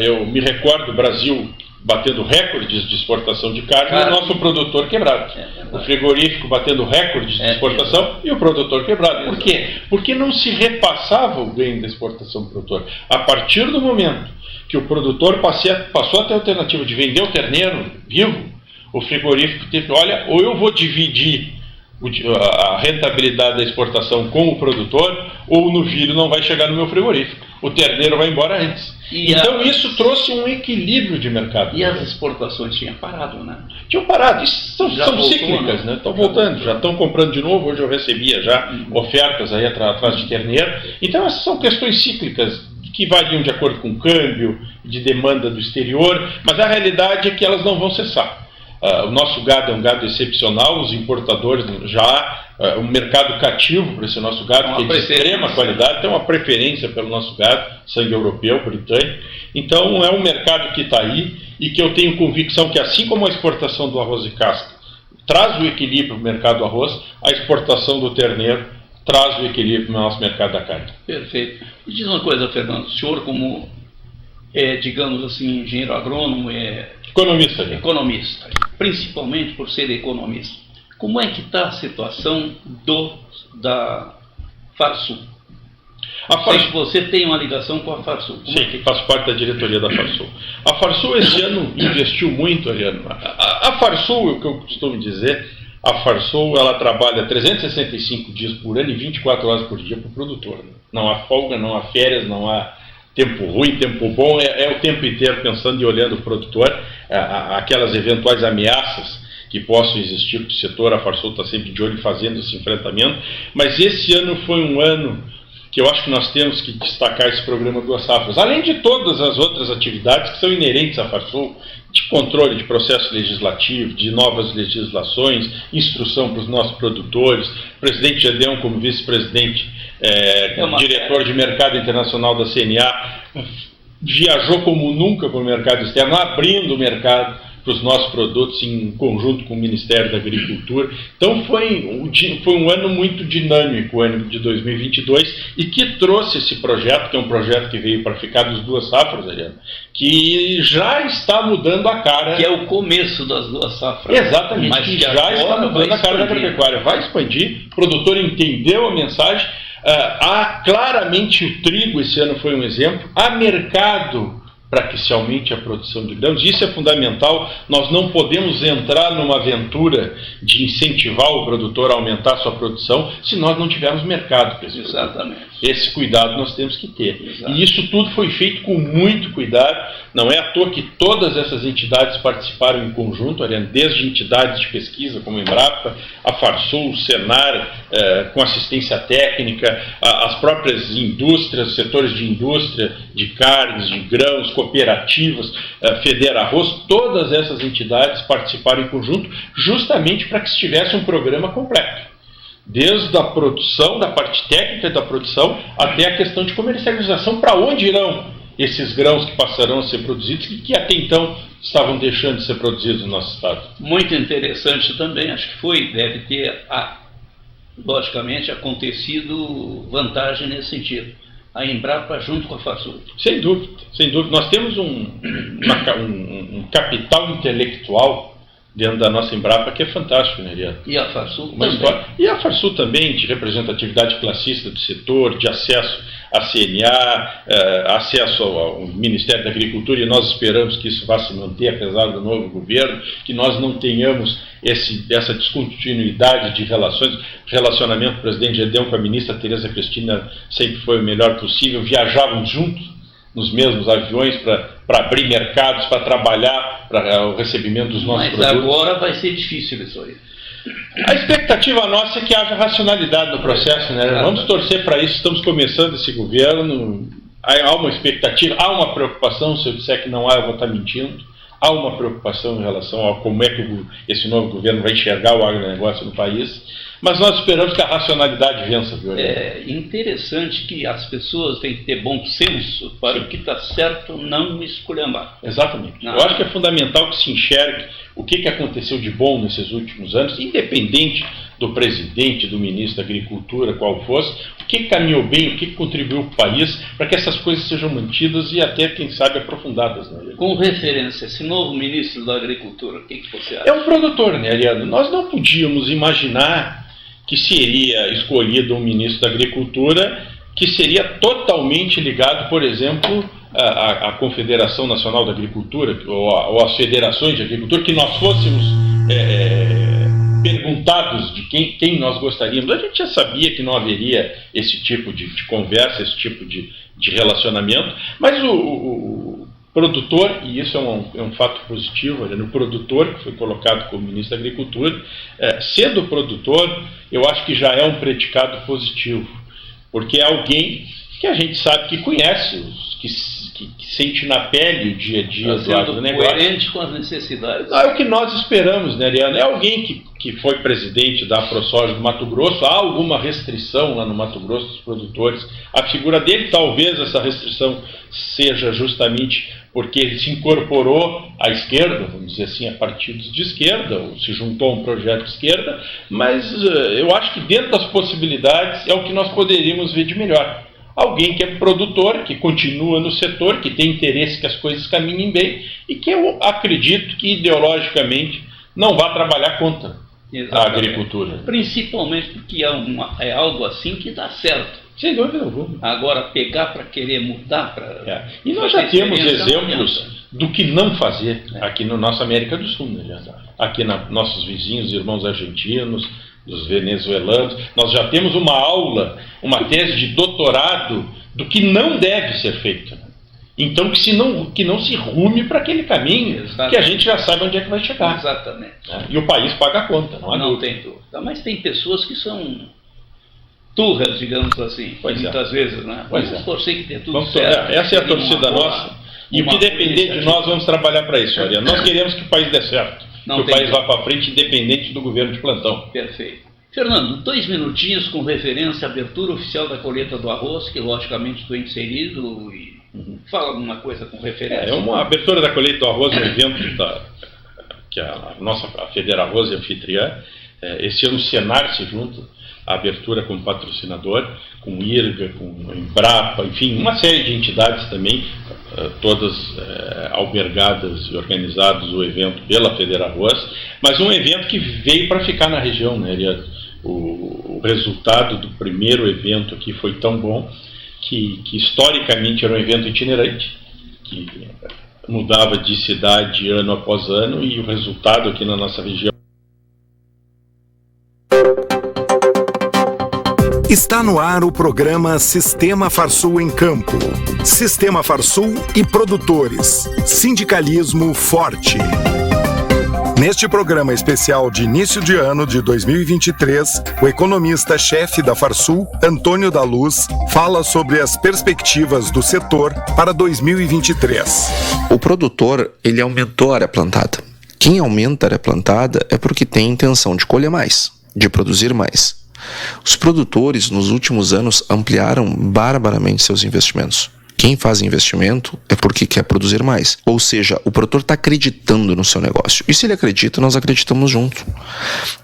Eu me recordo do Brasil batendo recordes de exportação de carne e o nosso produtor quebrado. O frigorífico batendo recordes de exportação e o produtor quebrado. Por quê? Porque não se repassava o ganho da exportação do produtor. A partir do momento que o produtor passou a ter a alternativa de vender o terneiro vivo, o frigorífico teve, olha, ou eu vou dividir a rentabilidade da exportação com o produtor, ou o novilho não vai chegar no meu frigorífico. O terneiro vai embora antes. Então isso trouxe um equilíbrio de mercado. E as exportações tinham parado, né? Tinham parado. Isso são voltou, cíclicas, né? Estão voltando, já estão comprando de novo. Hoje eu recebia já ofertas aí atrás de terneiro. Então essas são questões cíclicas que variam de acordo com o câmbio, de demanda do exterior, mas a realidade é que elas não vão cessar. O nosso gado é um gado excepcional, os importadores já um mercado cativo para esse nosso gado, que é de extrema qualidade, tem uma preferência pelo nosso gado, sangue europeu, britânico. Então é um mercado que está aí e que eu tenho convicção que, assim como a exportação do arroz de casca traz o equilíbrio para o mercado do arroz, a exportação do terneiro traz o equilíbrio para o nosso mercado da carne. Perfeito. Me diz uma coisa, Fernando, o senhor como digamos assim, engenheiro agrônomo, economista, principalmente por ser economista. Como é que está a situação da Farsul? Sei que você tem uma ligação com a Farsul. Sim, faço parte da diretoria da Farsul. A Farsul esse ano investiu muito, Ariano. A Farsul, o que eu costumo dizer, a Farsul ela trabalha 365 dias por ano e 24 horas por dia para o produtor. Né? Não há folga, não há férias, não há tempo ruim, tempo bom, é o tempo inteiro pensando e olhando o produtor, aquelas eventuais ameaças que possam existir para o setor, a Farsul está sempre de olho fazendo esse enfrentamento, mas esse ano foi um ano que eu acho que nós temos que destacar esse programa Duas Safras, além de todas as outras atividades que são inerentes à Farsul, de controle de processo legislativo, de novas legislações, instrução para os nossos produtores, o presidente Gedeão como vice-presidente, diretor de mercado internacional da CNA, viajou como nunca para o mercado externo, abrindo o mercado para os nossos produtos em conjunto com o Ministério da Agricultura. Então foi um ano muito dinâmico, o ano de 2022, e que trouxe esse projeto, que é um projeto que veio para ficar dos Duas Safras, Ariano, que já está mudando a cara. Que é o começo das Duas Safras. Exatamente, mas que já está mudando a cara da agropecuária. Vai expandir, o produtor entendeu a mensagem. Claramente o trigo esse ano foi um exemplo. Há mercado para que se aumente a produção de grãos. Isso é fundamental. Nós não podemos entrar numa aventura de incentivar o produtor a aumentar a sua produção se nós não tivermos mercado para esse produto. Exatamente. Esse cuidado nós temos que ter. Exato. E isso tudo foi feito com muito cuidado. Não é à toa que todas essas entidades participaram em conjunto, desde entidades de pesquisa como a Embrapa, a Farsul, o Senar, com assistência técnica, as próprias indústrias, setores de indústria, de carnes, de grãos, cooperativas, Federa Arroz, todas essas entidades participaram em conjunto justamente para que se tivesse um programa completo. Desde a produção, da parte técnica da produção, até a questão de comercialização, para onde irão esses grãos que passarão a ser produzidos e que até então estavam deixando de ser produzidos no nosso estado. Muito interessante também, acho que deve ter, logicamente, acontecido vantagem nesse sentido. A Embrapa junto com a Farsul. Sem dúvida, sem dúvida. Nós temos um capital intelectual dentro da nossa Embrapa que é fantástico, né, Ariano? E a Farsul também. E a Farsul também, de representatividade classista do setor, de acesso à CNA, acesso ao Ministério da Agricultura, e nós esperamos que isso vá se manter, apesar do novo governo, que nós não tenhamos essa descontinuidade de relacionamento do presidente Gedeão com a ministra Tereza Cristina sempre foi o melhor possível, viajavam juntos nos mesmos aviões para abrir mercados, para trabalhar para o recebimento dos nossos produtos. Mas agora vai ser difícil isso aí. A expectativa nossa é que haja racionalidade no processo, né? Vamos torcer para isso. Estamos começando esse governo, há uma expectativa, há uma preocupação. Se eu disser que não há, eu vou estar mentindo. Há uma preocupação em relação a como é que esse novo governo vai enxergar o agronegócio no país. Mas nós esperamos que a racionalidade vença, viu? É interessante que as pessoas têm que ter bom senso para o que está certo não esculhambar. Exatamente. Eu acho que é fundamental que se enxergue o que aconteceu de bom nesses últimos anos, independente do presidente, do ministro da Agricultura, qual fosse, o que caminhou bem, o que contribuiu para o país, para que essas coisas sejam mantidas e até, quem sabe, aprofundadas. Né? Com referência a esse novo ministro da Agricultura, o que você acha? É um produtor, né, Ariano? Nós não podíamos imaginar que seria escolhido um ministro da Agricultura que seria totalmente ligado, por exemplo, à Confederação Nacional da Agricultura ou às federações de agricultura, que nós fôssemos perguntados de quem nós gostaríamos. A gente já sabia que não haveria esse tipo de conversa, esse tipo de relacionamento, mas o produtor, e isso é um fato positivo, o produtor que foi colocado como ministro da Agricultura, sendo produtor, eu acho que já é um predicado positivo, porque é alguém que a gente sabe que conhece, que sente na pele o dia a dia do agronegócio. Coerente com as necessidades. É o que nós esperamos, né, Ariano? É alguém que foi presidente da ProSoja do Mato Grosso. Há alguma restrição lá no Mato Grosso dos produtores. A figura dele, talvez essa restrição seja justamente porque ele se incorporou à esquerda, vamos dizer assim, a partidos de esquerda, ou se juntou a um projeto de esquerda, mas eu acho que dentro das possibilidades é o que nós poderíamos ver de melhor. Alguém que é produtor, que continua no setor, que tem interesse que as coisas caminhem bem e que eu acredito que ideologicamente não vai trabalhar contra a agricultura. Principalmente porque é algo assim que dá certo. Sem dúvida alguma. Agora, pegar para querer mudar... E nós já temos exemplos do que não fazer aqui na nossa América do Sul. Né? Aqui nossos vizinhos, irmãos argentinos, dos venezuelanos, nós já temos uma aula, uma tese de doutorado do que não deve ser feito. Então, que não se rume para aquele caminho, que a gente já sabe onde é que vai chegar. Exatamente. E o país paga a conta, não tem dúvida. Mas tem pessoas que são turras, digamos assim, muitas vezes, né? Vamos torcer que dê tudo certo. Essa é a torcida nossa. E o que depender de nós, vamos trabalhar para isso, Ariano. Nós queremos que o país dê certo. Que o país vá para frente, independente do governo de plantão. Perfeito. Fernando, 2 minutinhos com referência à abertura oficial da colheita do arroz, que logicamente estou inserido, e fala alguma coisa com referência. Uma abertura da colheita do arroz, um evento que a Federarroz é anfitriã. Esse ano o Senar se junta à abertura como patrocinador, com o IRGA, com o Embrapa, enfim, uma série de entidades também, todas albergadas e organizadas o evento pela Federarroz, mas um evento que veio para ficar na região, né? O resultado do primeiro evento aqui foi tão bom que historicamente era um evento itinerante, que mudava de cidade ano após ano, e o resultado aqui na nossa região. Está no ar o programa Sistema Farsul em Campo. Sistema Farsul e produtores. Sindicalismo forte. Neste programa especial de início de ano de 2023, o economista-chefe da Farsul, Antônio da Luz, fala sobre as perspectivas do setor para 2023. O produtor, ele aumentou a área plantada. Quem aumenta a área plantada é porque tem intenção de colher mais, de produzir mais. Os produtores, nos últimos anos, ampliaram barbaramente seus investimentos. Quem faz investimento é porque quer produzir mais. Ou seja, o produtor está acreditando no seu negócio. E se ele acredita, nós acreditamos junto.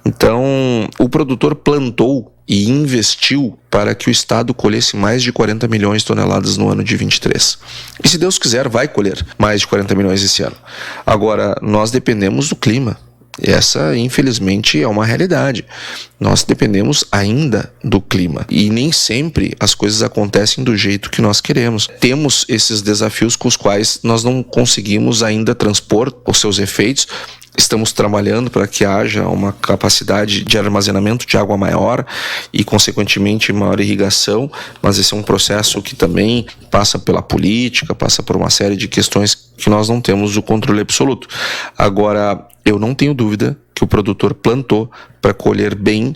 Então, o produtor plantou e investiu para que o Estado colhesse mais de 40 milhões de toneladas no ano de 23. E se Deus quiser, vai colher mais de 40 milhões esse ano. Agora, nós dependemos do clima. Essa, infelizmente, é uma realidade. Nós dependemos ainda do clima e nem sempre as coisas acontecem do jeito que nós queremos. Temos esses desafios com os quais nós não conseguimos ainda transpor os seus efeitos Estamos trabalhando para que haja uma capacidade de armazenamento de água maior e, consequentemente, maior irrigação, mas esse é um processo que também passa pela política, passa por uma série de questões que nós não temos o controle absoluto. Agora, eu não tenho dúvida que o produtor plantou para colher bem,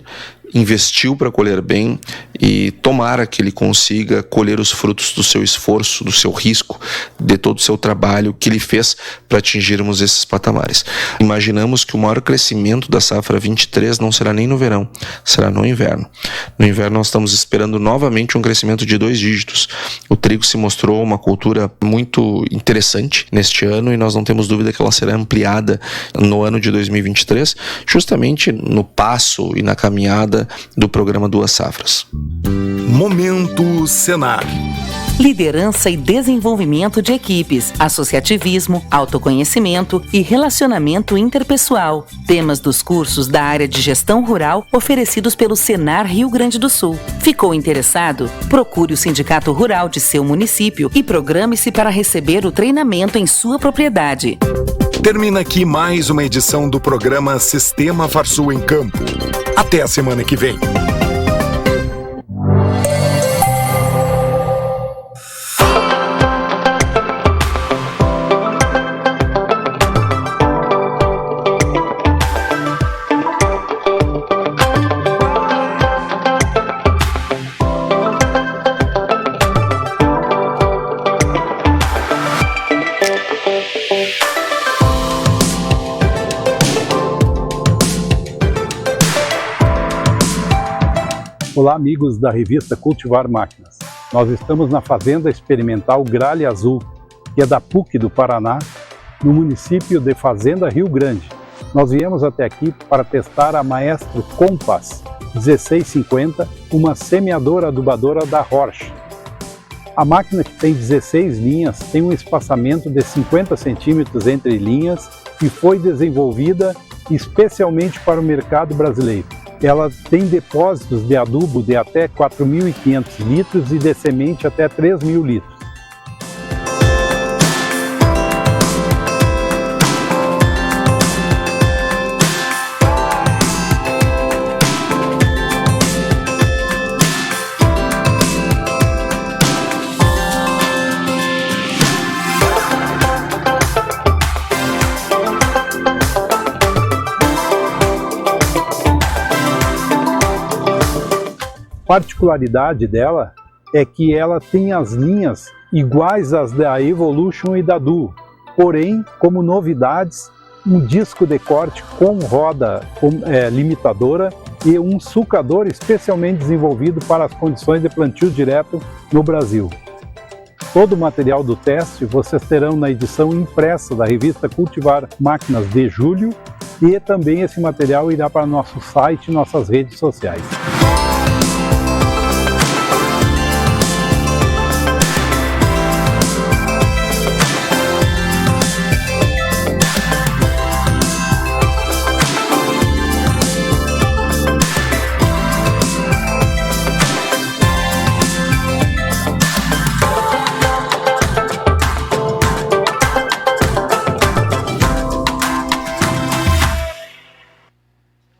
investiu para colher bem e tomara que ele consiga colher os frutos do seu esforço, do seu risco, de todo o seu trabalho que ele fez para atingirmos esses patamares. Imaginamos que o maior crescimento da safra 23 não será nem no verão, será no inverno. No inverno nós estamos esperando novamente um crescimento de 2 dígitos. O trigo se mostrou uma cultura muito interessante neste ano e nós não temos dúvida que ela será ampliada no ano de 2023, justamente no passo e na caminhada do programa Duas Safras. Momento Senar. Liderança e desenvolvimento de equipes, associativismo, autoconhecimento e relacionamento interpessoal. Temas dos cursos da área de gestão rural oferecidos pelo Senar Rio Grande do Sul. Ficou interessado? Procure o Sindicato Rural de seu município e programe-se para receber o treinamento em sua propriedade. Termina aqui mais uma edição do programa Sistema Farsul em Campo. Até a semana que vem. Olá, amigos da revista Cultivar Máquinas. Nós estamos na Fazenda Experimental Gralha Azul, que é da PUC do Paraná, no município de Fazenda Rio Grande. Nós viemos até aqui para testar a Maestro Compass 1650, uma semeadora adubadora da Horsch. A máquina, que tem 16 linhas, tem um espaçamento de 50 centímetros entre linhas e foi desenvolvida especialmente para o mercado brasileiro. Ela tem depósitos de adubo de até 4.500 litros e de semente até 3.000 litros. A particularidade dela é que ela tem as linhas iguais às da Evolution e da Duo, porém, como novidades, um disco de corte com roda limitadora e um sulcador especialmente desenvolvido para as condições de plantio direto no Brasil. Todo o material do teste vocês terão na edição impressa da revista Cultivar Máquinas de julho e também esse material irá para nosso site e nossas redes sociais.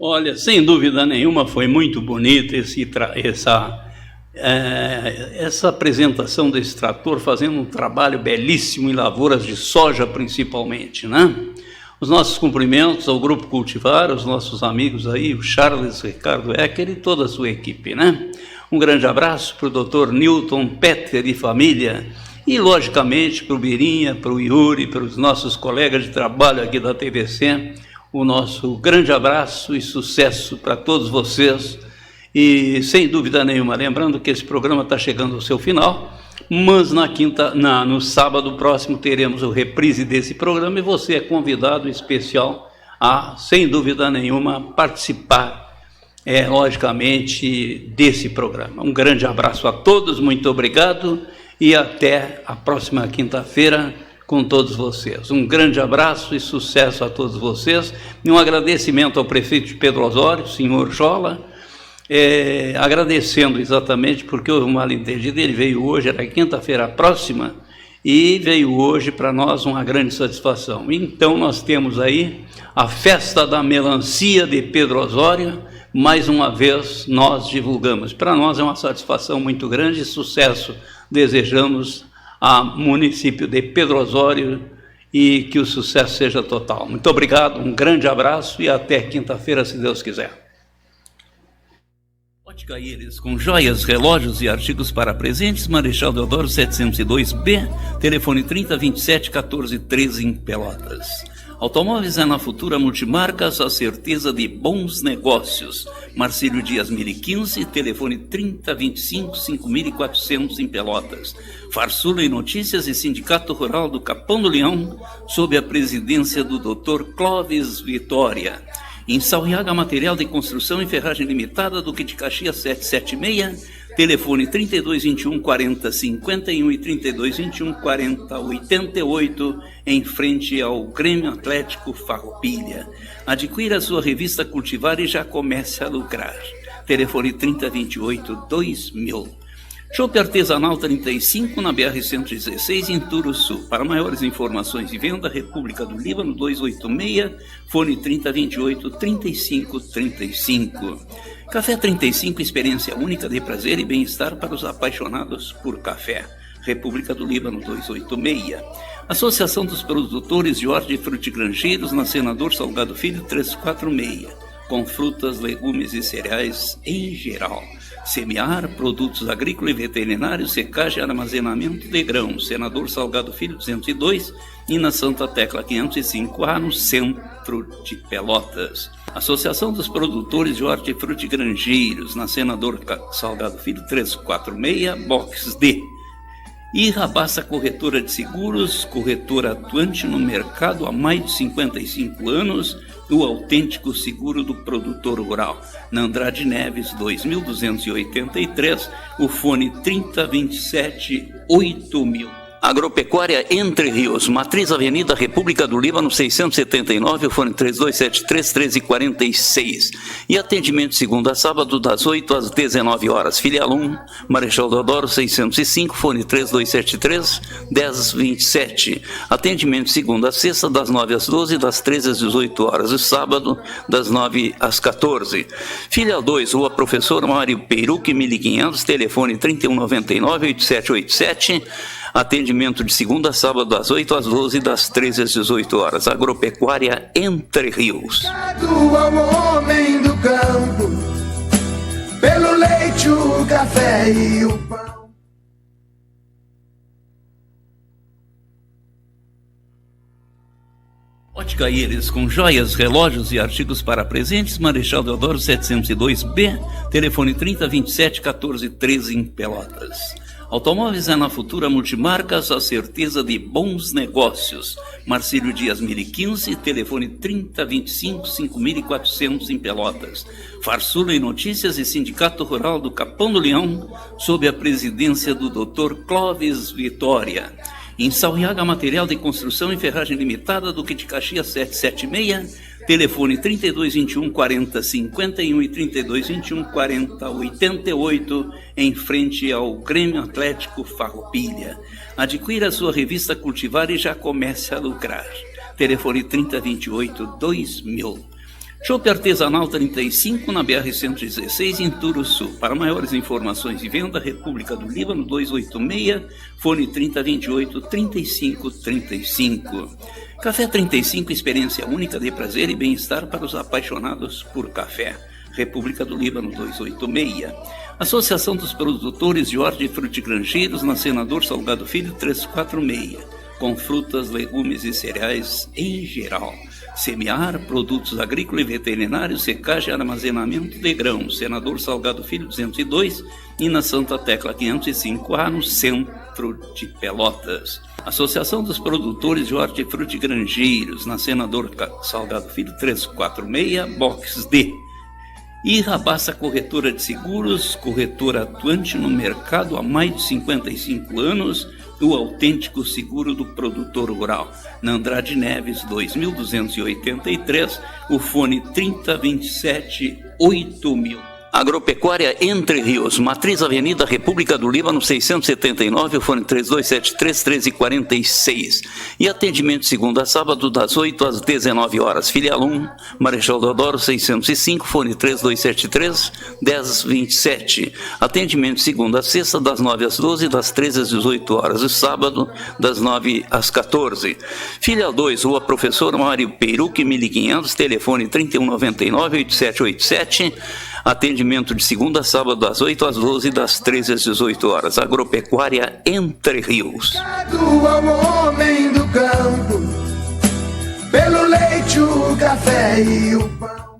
Olha, sem dúvida nenhuma foi muito bonita essa apresentação desse trator, fazendo um trabalho belíssimo em lavouras de soja principalmente, né? Os nossos cumprimentos ao Grupo Cultivar, aos nossos amigos aí, o Charles, o Ricardo Ecker e toda a sua equipe, né? Um grande abraço para o Dr. Newton, Peter e família, e logicamente para o Birinha, para o Yuri, para os nossos colegas de trabalho aqui da TVC, o nosso grande abraço e sucesso para todos vocês. E sem dúvida nenhuma, lembrando que esse programa está chegando ao seu final, mas no sábado próximo teremos o reprise desse programa e você é convidado especial a, sem dúvida nenhuma, participar, logicamente, desse programa. Um grande abraço a todos, muito obrigado e até a próxima quinta-feira com todos vocês. Um grande abraço e sucesso a todos vocês. E um agradecimento ao prefeito de Pedro Osório, senhor Jola, agradecendo exatamente porque houve um mal-entendido. Ele veio hoje, era quinta-feira próxima, e veio hoje para nós uma grande satisfação. Então nós temos aí a Festa da Melancia de Pedro Osório, mais uma vez nós divulgamos. Para nós é uma satisfação muito grande e sucesso desejamos ao município de Pedro Osório e que o sucesso seja total. Muito obrigado, um grande abraço e até quinta-feira, se Deus quiser. Ótica Íris, com joias, relógios e artigos para presentes, Marechal Deodoro 702B, telefone 3027-1413 em Pelotas. Automóveis é na Futura Multimarcas, a certeza de bons negócios. Marcílio Dias 1015, telefone 3025-5400 em Pelotas. Farsula em Notícias e Sindicato Rural do Capão do Leão, sob a presidência do Dr. Clóvis Vitória. Em Sauiaga, material de construção e ferragem limitada, Duque de Caxias 776, telefone 3221-4051 e 3221-4088, em frente ao Grêmio Atlético Farroupilha. Adquira a sua revista Cultivar e já comece a lucrar. Telefone 3028-2000. Chopp Artesanal 35 na BR-116 em Turuçu. Para maiores informações e venda, República do Líbano 286, fone 3028-3535. Café 35, experiência única de prazer e bem-estar para os apaixonados por café. República do Líbano 286. Associação dos Produtores de Hortifrutigranjeiros na Senador Salgado Filho 346. Com frutas, legumes e cereais em geral. Semear, produtos agrícolas e veterinários, secagem e armazenamento de grãos. Senador Salgado Filho 202 e na Santa Tecla 505A, no centro de Pelotas. Associação dos Produtores de Hortifrutigranjeiros na Senador Salgado Filho 346, box D. E Rabassa Corretora de Seguros, corretora atuante no mercado há mais de 55 anos, o autêntico seguro do produtor rural. Na Andrade Neves 2283, o fone 3027-8000. Agropecuária Entre Rios, Matriz Avenida República do Líbano 679, o fone 3273-1346. E atendimento segunda a sábado das 8 às 19 horas. Filial 1, Marechal Deodoro 605, fone 3273-1027. Atendimento segunda a sexta das 9 às 12, das 13 às 18 horas. E sábado das 9 às 14. Filial 2, Rua Professor Mário Peruque 1500, telefone 3199-8787. Atendimento de segunda a sábado das 8 às 12, das 13 às 18 horas. Agropecuária Entre Rios. Ao homem do campo, pelo leite, o café e o pão. Ótica Íris, com joias, relógios e artigos para presentes, Marechal Deodoro 702B, telefone 3027-1413 em Pelotas. Automóveis é na Futura Multimarcas, a certeza de bons negócios. Marcílio Dias 1015, telefone 3025-5400 em Pelotas. Farsula em Notícias e Sindicato Rural do Capão do Leão, sob a presidência do Dr. Clóvis Vitória. Em Sauiaga, material de construção e ferragem limitada, Duque de Caxias 776, telefone 3221-4051 e 3221-4088, em frente ao Grêmio Atlético Farroupilha. Adquira a sua revista Cultivar e já comece a lucrar. Telefone 3028-2000. Chopp Artesanal 35 na BR-116 em Turuçu. Para maiores informações e venda, República do Líbano 286, fone 3028-3535. Café 35, experiência única de prazer e bem-estar para os apaixonados por café. República do Líbano 286. Associação dos Produtores de Hortifrutigranjeiros na Senador Salgado Filho 346. Com frutas, legumes e cereais em geral. Semear, produtos agrícolas e veterinários, secagem e armazenamento de grãos. Senador Salgado Filho 202 e na Santa Tecla 505A, no centro de Pelotas. Associação dos Produtores de Hortifrutigranjeiros na Senador Salgado Filho 346, box D. E Rabassa Corretora de Seguros, corretora atuante no mercado há mais de 55 anos, o autêntico seguro do produtor rural. Na Andrade Neves 2283, o fone 3027-8000. Agropecuária Entre Rios, Matriz Avenida República do Líbano 679, o fone 3273-1346. E atendimento segunda a sábado das 8 às 19 horas. Filial 1, Marechal Deodoro 605, fone 3273-1027. Atendimento segunda a sexta das 9 às 12, das 13 às 18 horas. E sábado das 9 às 14. Filial 2, Rua Professor Mário Peruque 1500, telefone 3199-8787. Atendimento de segunda a sábado das 8 às 12, das 13 às 18 horas. Agropecuária Entre Rios. Ao homem do campo, pelo leite, o café e o pão.